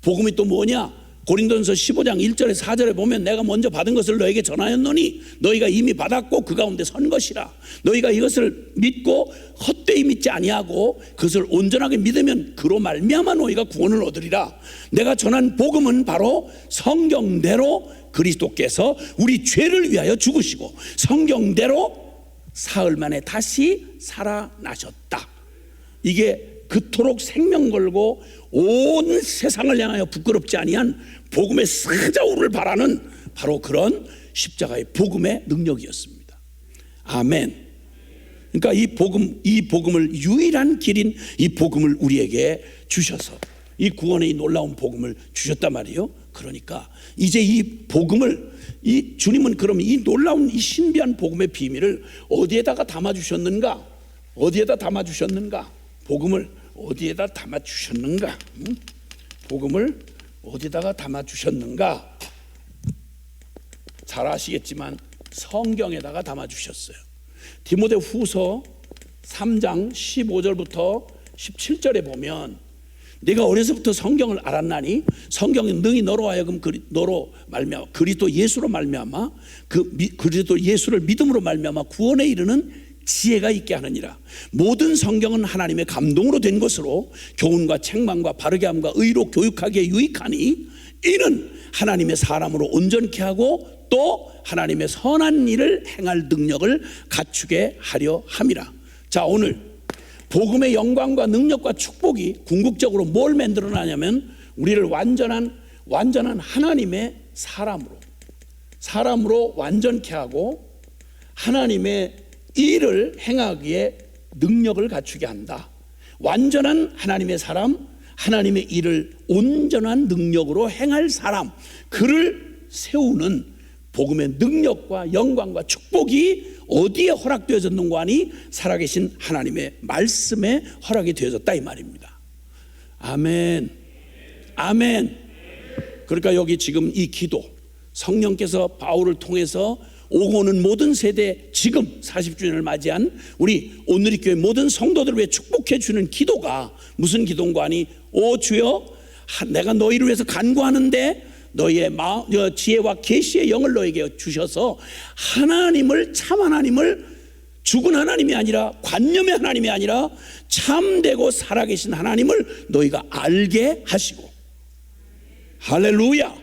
Speaker 1: 복음이 또 뭐냐? 고린도전서 15장 1절에 4절에 보면 내가 먼저 받은 것을 너에게 전하였노니 너희가 이미 받았고 그 가운데 선 것이라. 너희가 이것을 믿고 헛되이 믿지 아니하고 그것을 온전하게 믿으면 그로 말미암아 너희가 구원을 얻으리라. 내가 전한 복음은 바로 성경대로 그리스도께서 우리 죄를 위하여 죽으시고 성경대로 사흘 만에 다시 살아나셨다. 이게 그토록 생명 걸고 온 세상을 향하여 부끄럽지 아니한 복음의 사자우를 바라는 바로 그런 십자가의 복음의 능력이었습니다. 아멘. 그러니까 이 복음을 유일한 길인 이 복음을 우리에게 주셔서 이 구원의 이 놀라운 복음을 주셨단 말이에요. 그러니까 이제 이 복음을 이 주님은 그럼 이 놀라운 이 신비한 복음의 비밀을 어디에다가 담아 주셨는가? 어디에다 담아 주셨는가? 복음을 어디에다 담아 주셨는가? 복음을 어디다가 담아 주셨는가? 잘 아시겠지만 성경에다가 담아 주셨어요. 디모데 후서 3장 15절부터 17절에 보면 내가 어려서부터 성경을 알았나니 성경은 능히 너로 하여금 너로 말미암아 그리스도 예수로 말미암아 그리스도 예수를 믿음으로 말미암아 구원에 이르는 지혜가 있게 하느니라. 모든 성경은 하나님의 감동으로 된 것으로 교훈과 책망과 바르게 함과 의로 교육하기에 유익하니 이는 하나님의 사람으로 온전케 하고 또 하나님의 선한 일을 행할 능력을 갖추게 하려 함이라. 자, 오늘 복음의 영광과 능력과 축복이 궁극적으로 뭘 만들어내냐면 우리를 완전한 하나님의 사람으로 완전케 하고 하나님의 일을 행하기에 능력을 갖추게 한다. 완전한 하나님의 사람, 하나님의 일을 온전한 능력으로 행할 사람, 그를 세우는 복음의 능력과 영광과 축복이 어디에 허락되어졌는가 하니 살아계신 하나님의 말씀에 허락이 되어졌다 이 말입니다. 아멘. 아멘. 그러니까 여기 지금 이 기도 성령께서 바울을 통해서 오고 오는 모든 세대 지금 40주년을 맞이한 우리 온누리교회 모든 성도들을 위해 축복해 주는 기도가 무슨 기도인가 하니 오 주여 내가 너희를 위해서 간구하는데 너희의 지혜와 계시의 영을 너에게 주셔서 하나님을 참 하나님을 죽은 하나님이 아니라 관념의 하나님이 아니라 참되고 살아계신 하나님을 너희가 알게 하시고 할렐루야.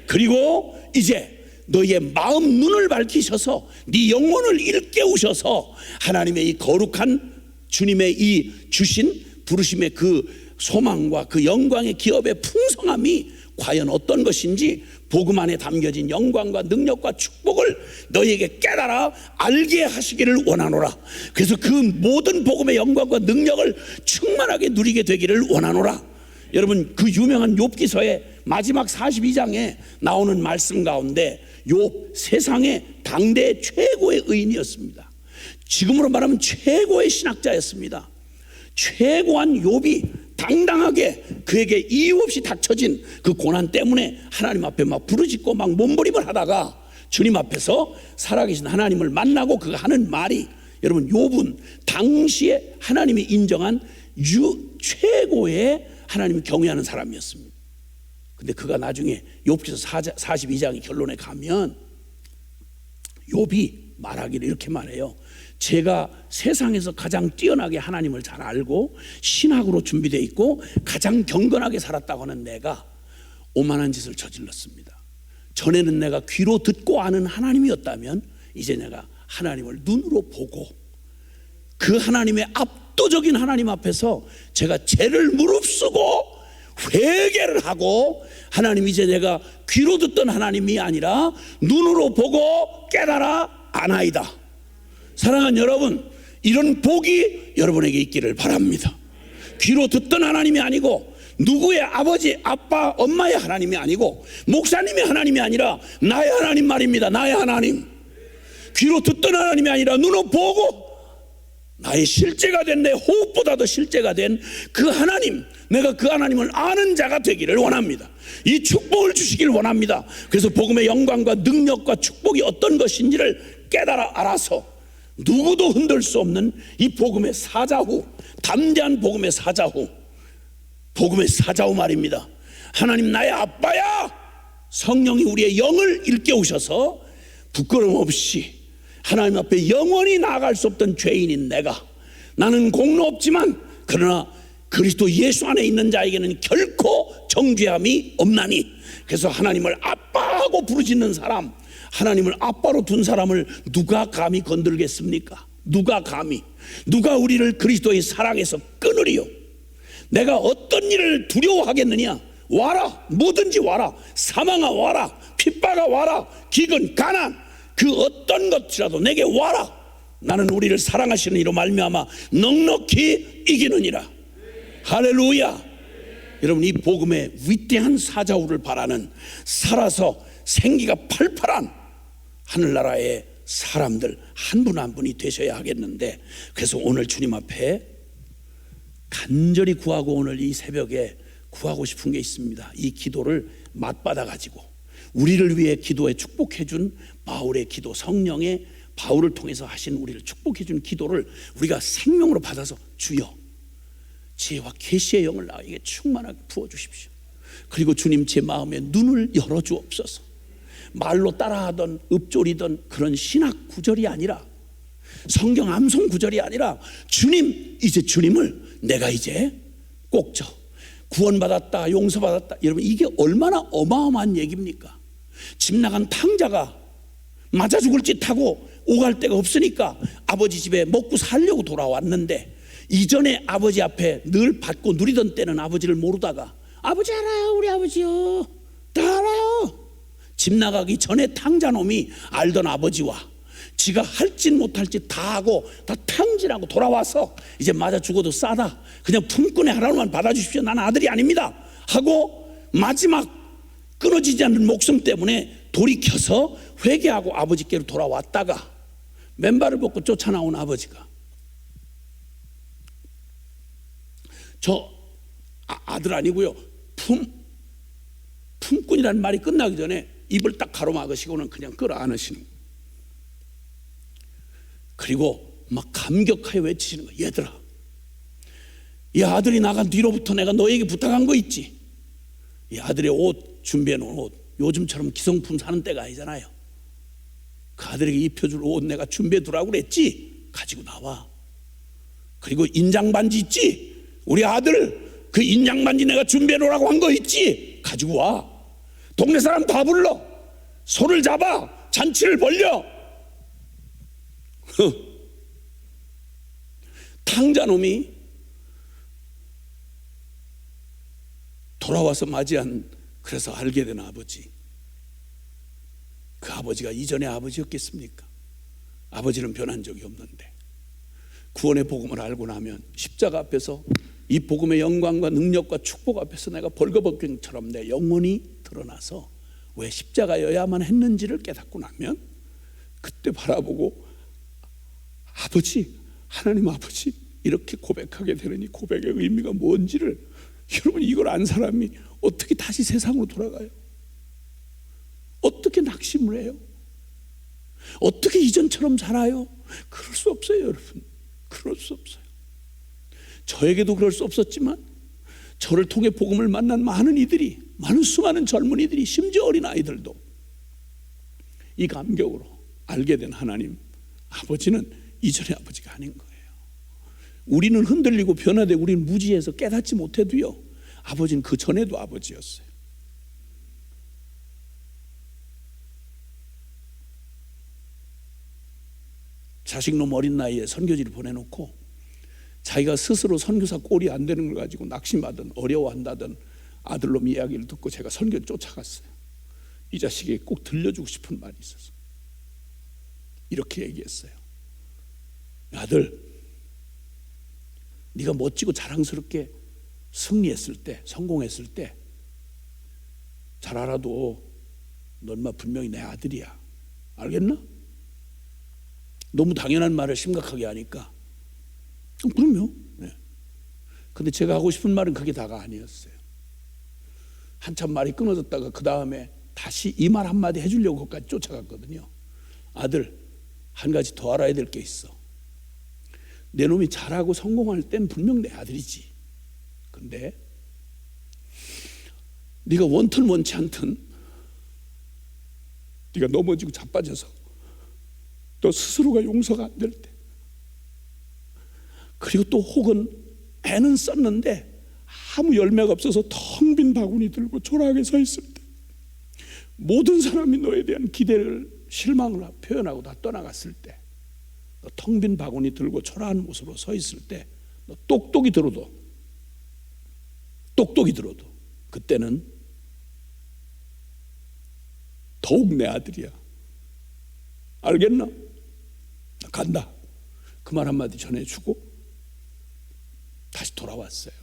Speaker 1: 그리고 이제 너희의 마음 눈을 밝히셔서 네 영혼을 일깨우셔서 하나님의 이 거룩한 주님의 이 주신 부르심의 그 소망과 그 영광의 기업의 풍성함이 과연 어떤 것인지 복음 안에 담겨진 영광과 능력과 축복을 너희에게 깨달아 알게 하시기를 원하노라. 그래서 그 모든 복음의 영광과 능력을 충만하게 누리게 되기를 원하노라. 여러분 그 유명한 욥기서의 마지막 42장에 나오는 말씀 가운데 욥 세상의 당대 최고의 의인이었습니다. 지금으로 말하면 최고의 신학자였습니다. 최고한 욥이 당당하게 그에게 이유 없이 닥쳐진 그 고난 때문에 하나님 앞에 막 부르짖고 막 몸부림을 하다가 주님 앞에서 살아계신 하나님을 만나고 그가 하는 말이 여러분 욥은 당시에 하나님이 인정한 최고의 하나님을 경외하는 사람이었습니다. 근데 그가 나중에 욥기서 42장의 결론에 가면 욥이 말하기를 이렇게 말해요. 제가 세상에서 가장 뛰어나게 하나님을 잘 알고 신학으로 준비되어 있고 가장 경건하게 살았다고 하는 내가 오만한 짓을 저질렀습니다. 전에는 내가 귀로 듣고 아는 하나님이었다면 이제 내가 하나님을 눈으로 보고 그 하나님의 압도적인 하나님 앞에서 제가 죄를 무릅쓰고 회개를 하고 하나님 이제 내가 귀로 듣던 하나님이 아니라 눈으로 보고 깨달아 아나이다. 사랑하는 여러분, 이런 복이 여러분에게 있기를 바랍니다. 귀로 듣던 하나님이 아니고 누구의 아버지, 아빠, 엄마의 하나님이 아니고 목사님의 하나님이 아니라 나의 하나님 말입니다. 나의 하나님. 귀로 듣던 하나님이 아니라 눈으로 보고 나의 실제가 된 내 호흡보다도 실제가 된 그 하나님, 내가 그 하나님을 아는 자가 되기를 원합니다. 이 축복을 주시길 원합니다. 그래서 복음의 영광과 능력과 축복이 어떤 것인지를 깨달아 알아서 누구도 흔들 수 없는 이 복음의 사자후, 담대한 복음의 사자후, 복음의 사자후 말입니다. 하나님 나의 아빠야, 성령이 우리의 영을 일깨우셔서 부끄러움 없이 하나님 앞에 영원히 나아갈 수 없던 죄인인 내가, 나는 공로 없지만 그러나 그리스도 예수 안에 있는 자에게는 결코 정죄함이 없나니, 그래서 하나님을 아빠하고 부르짖는 사람, 하나님을 아빠로 둔 사람을 누가 감히 건들겠습니까? 누가 감히, 누가 우리를 그리스도의 사랑에서 끊으리요? 내가 어떤 일을 두려워하겠느냐? 와라, 뭐든지 와라. 사망아 와라, 핍박아 와라, 기근 가난 그 어떤 것이라도 내게 와라. 나는 우리를 사랑하시는 이로 말미암아 넉넉히 이기느니라. 할렐루야. 여러분, 이 복음의 위대한 사자후를 바라는 살아서 생기가 팔팔한 하늘나라의 사람들 한 분 한 분이 되셔야 하겠는데, 그래서 오늘 주님 앞에 간절히 구하고, 오늘 이 새벽에 구하고 싶은 게 있습니다. 이 기도를 맞받아 가지고 우리를 위해 기도에 축복해 준 바울의 기도, 성령의 바울을 통해서 하신 우리를 축복해 준 기도를 우리가 생명으로 받아서, 주여 지혜와 계시의 영을 나에게 충만하게 부어주십시오. 그리고 주님, 제 마음의 눈을 열어주옵소서. 말로 따라하던 읊조리던 그런 신학 구절이 아니라, 성경 암송 구절이 아니라, 주님, 이제 주님을 내가 이제 꼭 구원받았다, 용서받았다. 여러분, 이게 얼마나 어마어마한 얘기입니까? 집 나간 탕자가 맞아 죽을 짓 하고 오갈 데가 없으니까 아버지 집에 먹고 살려고 돌아왔는데, 이전에 아버지 앞에 늘 받고 누리던 때는 아버지를 모르다가, 아버지 알아요, 우리 아버지요, 다 알아요. 집 나가기 전에 탕자놈이 알던 아버지와 지가 할 짓 못할 짓 다 하고 다 탕진하고 돌아와서, 이제 맞아 죽어도 싸다, 그냥 품꾼의 하나만 받아주십시오, 나는 아들이 아닙니다 하고 마지막 끊어지지 않는 목숨 때문에 돌이켜서 회개하고 아버지께로 돌아왔다가 맨발을 벗고 쫓아나온 아버지가, 저 아들 아니고요, 품꾼이라는 말이 끝나기 전에 입을 딱 가로막으시고는 그냥 끌어안으시는 거예요. 그리고 막 감격하여 외치시는 거예요. 얘들아, 이 아들이 나간 뒤로부터 내가 너에게 부탁한 거 있지? 이 아들의 옷, 준비해 놓은 옷, 요즘처럼 기성품 사는 때가 아니잖아요. 그 아들에게 입혀줄 옷 내가 준비해 두라고 그랬지? 가지고 나와. 그리고 인장반지 있지? 우리 아들 그 인장반지 내가 준비해 놓으라고 한 거 있지? 가지고 와. 동네 사람 다 불러, 손을 잡아, 잔치를 벌려. 탕자놈이 돌아와서 맞이한, 그래서 알게 된 아버지, 그 아버지가 이전의 아버지였겠습니까? 아버지는 변한 적이 없는데, 구원의 복음을 알고 나면 십자가 앞에서 이 복음의 영광과 능력과 축복 앞에서 내가 벌거벗경처럼 내 영혼이 드러나서 왜 십자가여야만 했는지를 깨닫고 나면, 그때 바라보고 아버지, 하나님 아버지, 이렇게 고백하게 되는 이 고백의 의미가 뭔지를, 여러분, 이걸 안 사람이 어떻게 다시 세상으로 돌아가요? 어떻게 낙심을 해요? 어떻게 이전처럼 살아요? 그럴 수 없어요, 여러분. 그럴 수 없어요. 저에게도 그럴 수 없었지만, 저를 통해 복음을 만난 많은 이들이, 많은 수많은 젊은이들이, 심지어 어린아이들도 이 감격으로 알게 된 하나님 아버지는 이전의 아버지가 아닌 거예요. 우리는 흔들리고 변화되고 우리는 무지해서 깨닫지 못해도요, 아버지는 그 전에도 아버지였어요. 자식놈 어린 나이에 선교지를 보내놓고 자기가 스스로 선교사 꼴이 안 되는 걸 가지고 낙심하든 어려워한다든 아들놈 이야기를 듣고 제가 선교 쫓아갔어요. 이 자식에게 꼭 들려주고 싶은 말이 있어서 이렇게 얘기했어요. 아들, 네가 멋지고 자랑스럽게 승리했을 때, 성공했을 때 잘 알아도 넌 분명히 내 아들이야. 알겠나? 너무 당연한 말을 심각하게 하니까 그럼요. 네. 근데 제가 하고 싶은 말은 그게 다가 아니었어요. 한참 말이 끊어졌다가 그 다음에 다시 이 말 한마디 해주려고 거기까지 쫓아갔거든요. 아들, 한 가지 더 알아야 될 게 있어. 내 놈이 잘하고 성공할 땐 분명 내 아들이지. 근데 네가 원튼 원치 않든
Speaker 2: 네가 넘어지고 자빠져서 너 스스로가 용서가 안 될 때, 그리고 또 혹은 애는 썼는데 아무 열매가 없어서 텅 빈 바구니 들고 초라하게 서 있을 때, 모든 사람이 너에 대한 기대를 실망을 표현하고 다 떠나갔을 때, 너 텅 빈 바구니 들고 초라한 모습으로 서 있을 때, 너 똑똑히 들어도 그때는 더욱 내 아들이야. 알겠나? 나 간다. 그 말 한마디 전해주고 다시 돌아왔어요.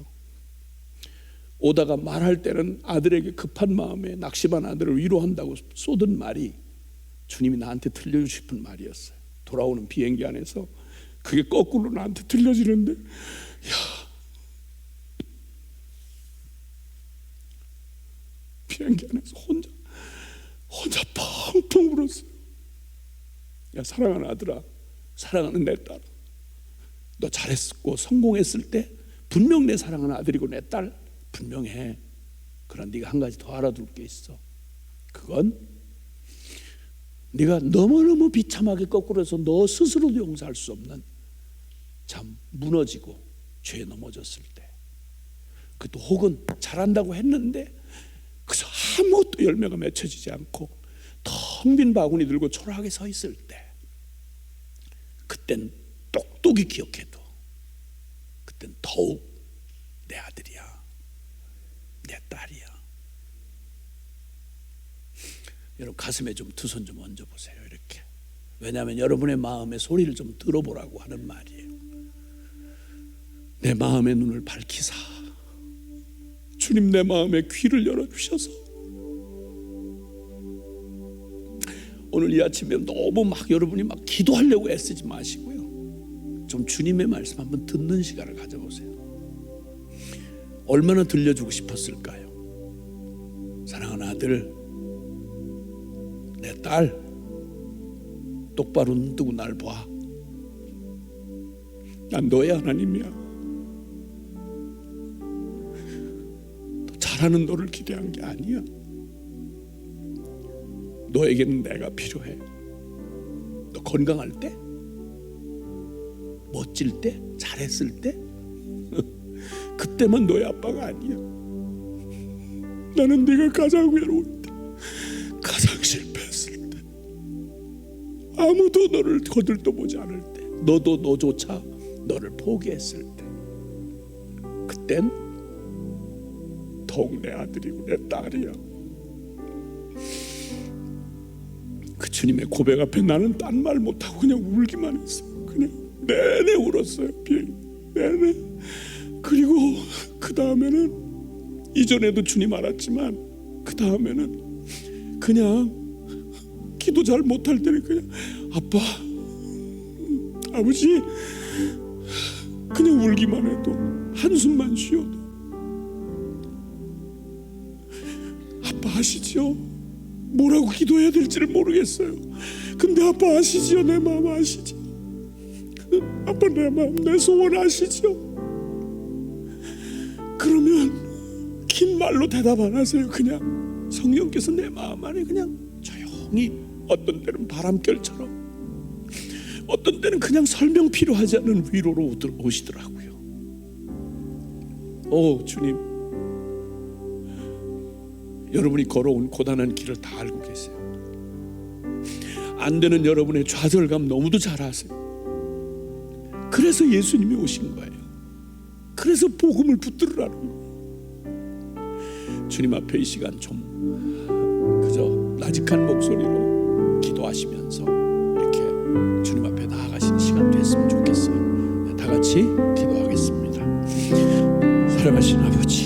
Speaker 2: 오다가 말할 때는 아들에게 급한 마음에 낙심한 아들을 위로한다고 쏟은 말이 주님이 나한테 들려주고 싶은 말이었어요. 돌아오는 비행기 안에서 그게 거꾸로 나한테 들려지는데, 야, 비행기 안에서 혼자 펑펑 울었어요. 야, 사랑하는 아들아, 사랑하는 내 딸, 너 잘했고 성공했을 때 분명 내 사랑하는 아들이고 내 딸 분명해. 그러나 네가 한 가지 더 알아둘 게 있어. 그건 네가 너무너무 비참하게 거꾸로 해서 너 스스로도 용서할 수 없는, 참 무너지고 죄에 넘어졌을 때, 그것도 혹은 잘한다고 했는데 그래서 아무것도 열매가 맺혀지지 않고 텅 빈 바구니 들고 초라하게 서 있을 때, 그땐 똑똑히 기억해도 그땐 더욱 내 아들이야, 내 딸이야. 여러분 가슴에 좀 두 손 좀 얹어 보세요. 이렇게. 왜냐하면 여러분의 마음의 소리를 좀 들어보라고 하는 말이에요. 내 마음의 눈을 밝히사 주님 내 마음의 귀를 열어주셔서, 오늘 이 아침에 너무 막 여러분이 막 기도하려고 애쓰지 마시고요, 좀 주님의 말씀 한번 듣는 시간을 가져보세요. 얼마나 들려주고 싶었을까요? 사랑하는 아들, 내 딸, 똑바로 눈 뜨고 날 봐. 난 너의 하나님이야. 잘하는 너를 기대한 게 아니야. 너에게는 내가 필요해. 너 건강할 때, 멋질 때, 잘했을 때, 그때만 너의 아빠가 아니야. 나는 네가 가장 외로울 때, 가장 실패했을 때, 아무도 너를 거들떠보지 않을 때, 너도 너조차 너를 포기했을 때, 그땐 더욱 내 아들이고 내 딸이야. 그 주님의 고백 앞에 나는 딴 말 못하고 그냥 울기만 했어요. 그냥 내내 울었어요. 내내. 그리고 그 다음에는, 이전에도 주님 알았지만 그 다음에는 그냥 기도 잘 못할 때는 그냥 아빠, 아버지, 그냥 울기만 해도, 한숨만 쉬어도 아빠 아시죠? 뭐라고 기도해야 될지를 모르겠어요. 근데 아빠 아시죠? 내 마음 아시죠? 아빠 내 마음, 내 소원 아시죠? 그러면 긴 말로 대답 안 하세요. 그냥 성령께서 내 마음 안에 그냥 조용히, 어떤 때는 바람결처럼, 어떤 때는 그냥 설명 필요하지 않은 위로로 오시더라고요. 오 주님, 여러분이 걸어온 고단한 길을 다 알고 계세요. 안 되는 여러분의 좌절감 너무도 잘 아세요. 그래서 예수님이 오신 거예요. 그래서 복음을 붙들으라는 거예요. 주님 앞에 이 시간 좀 그저 나직한 목소리로 기도하시면서 이렇게 주님 앞에 나아가시는 시간 됐으면 좋겠어요. 다 같이 기도하겠습니다. 사랑하신 아버지,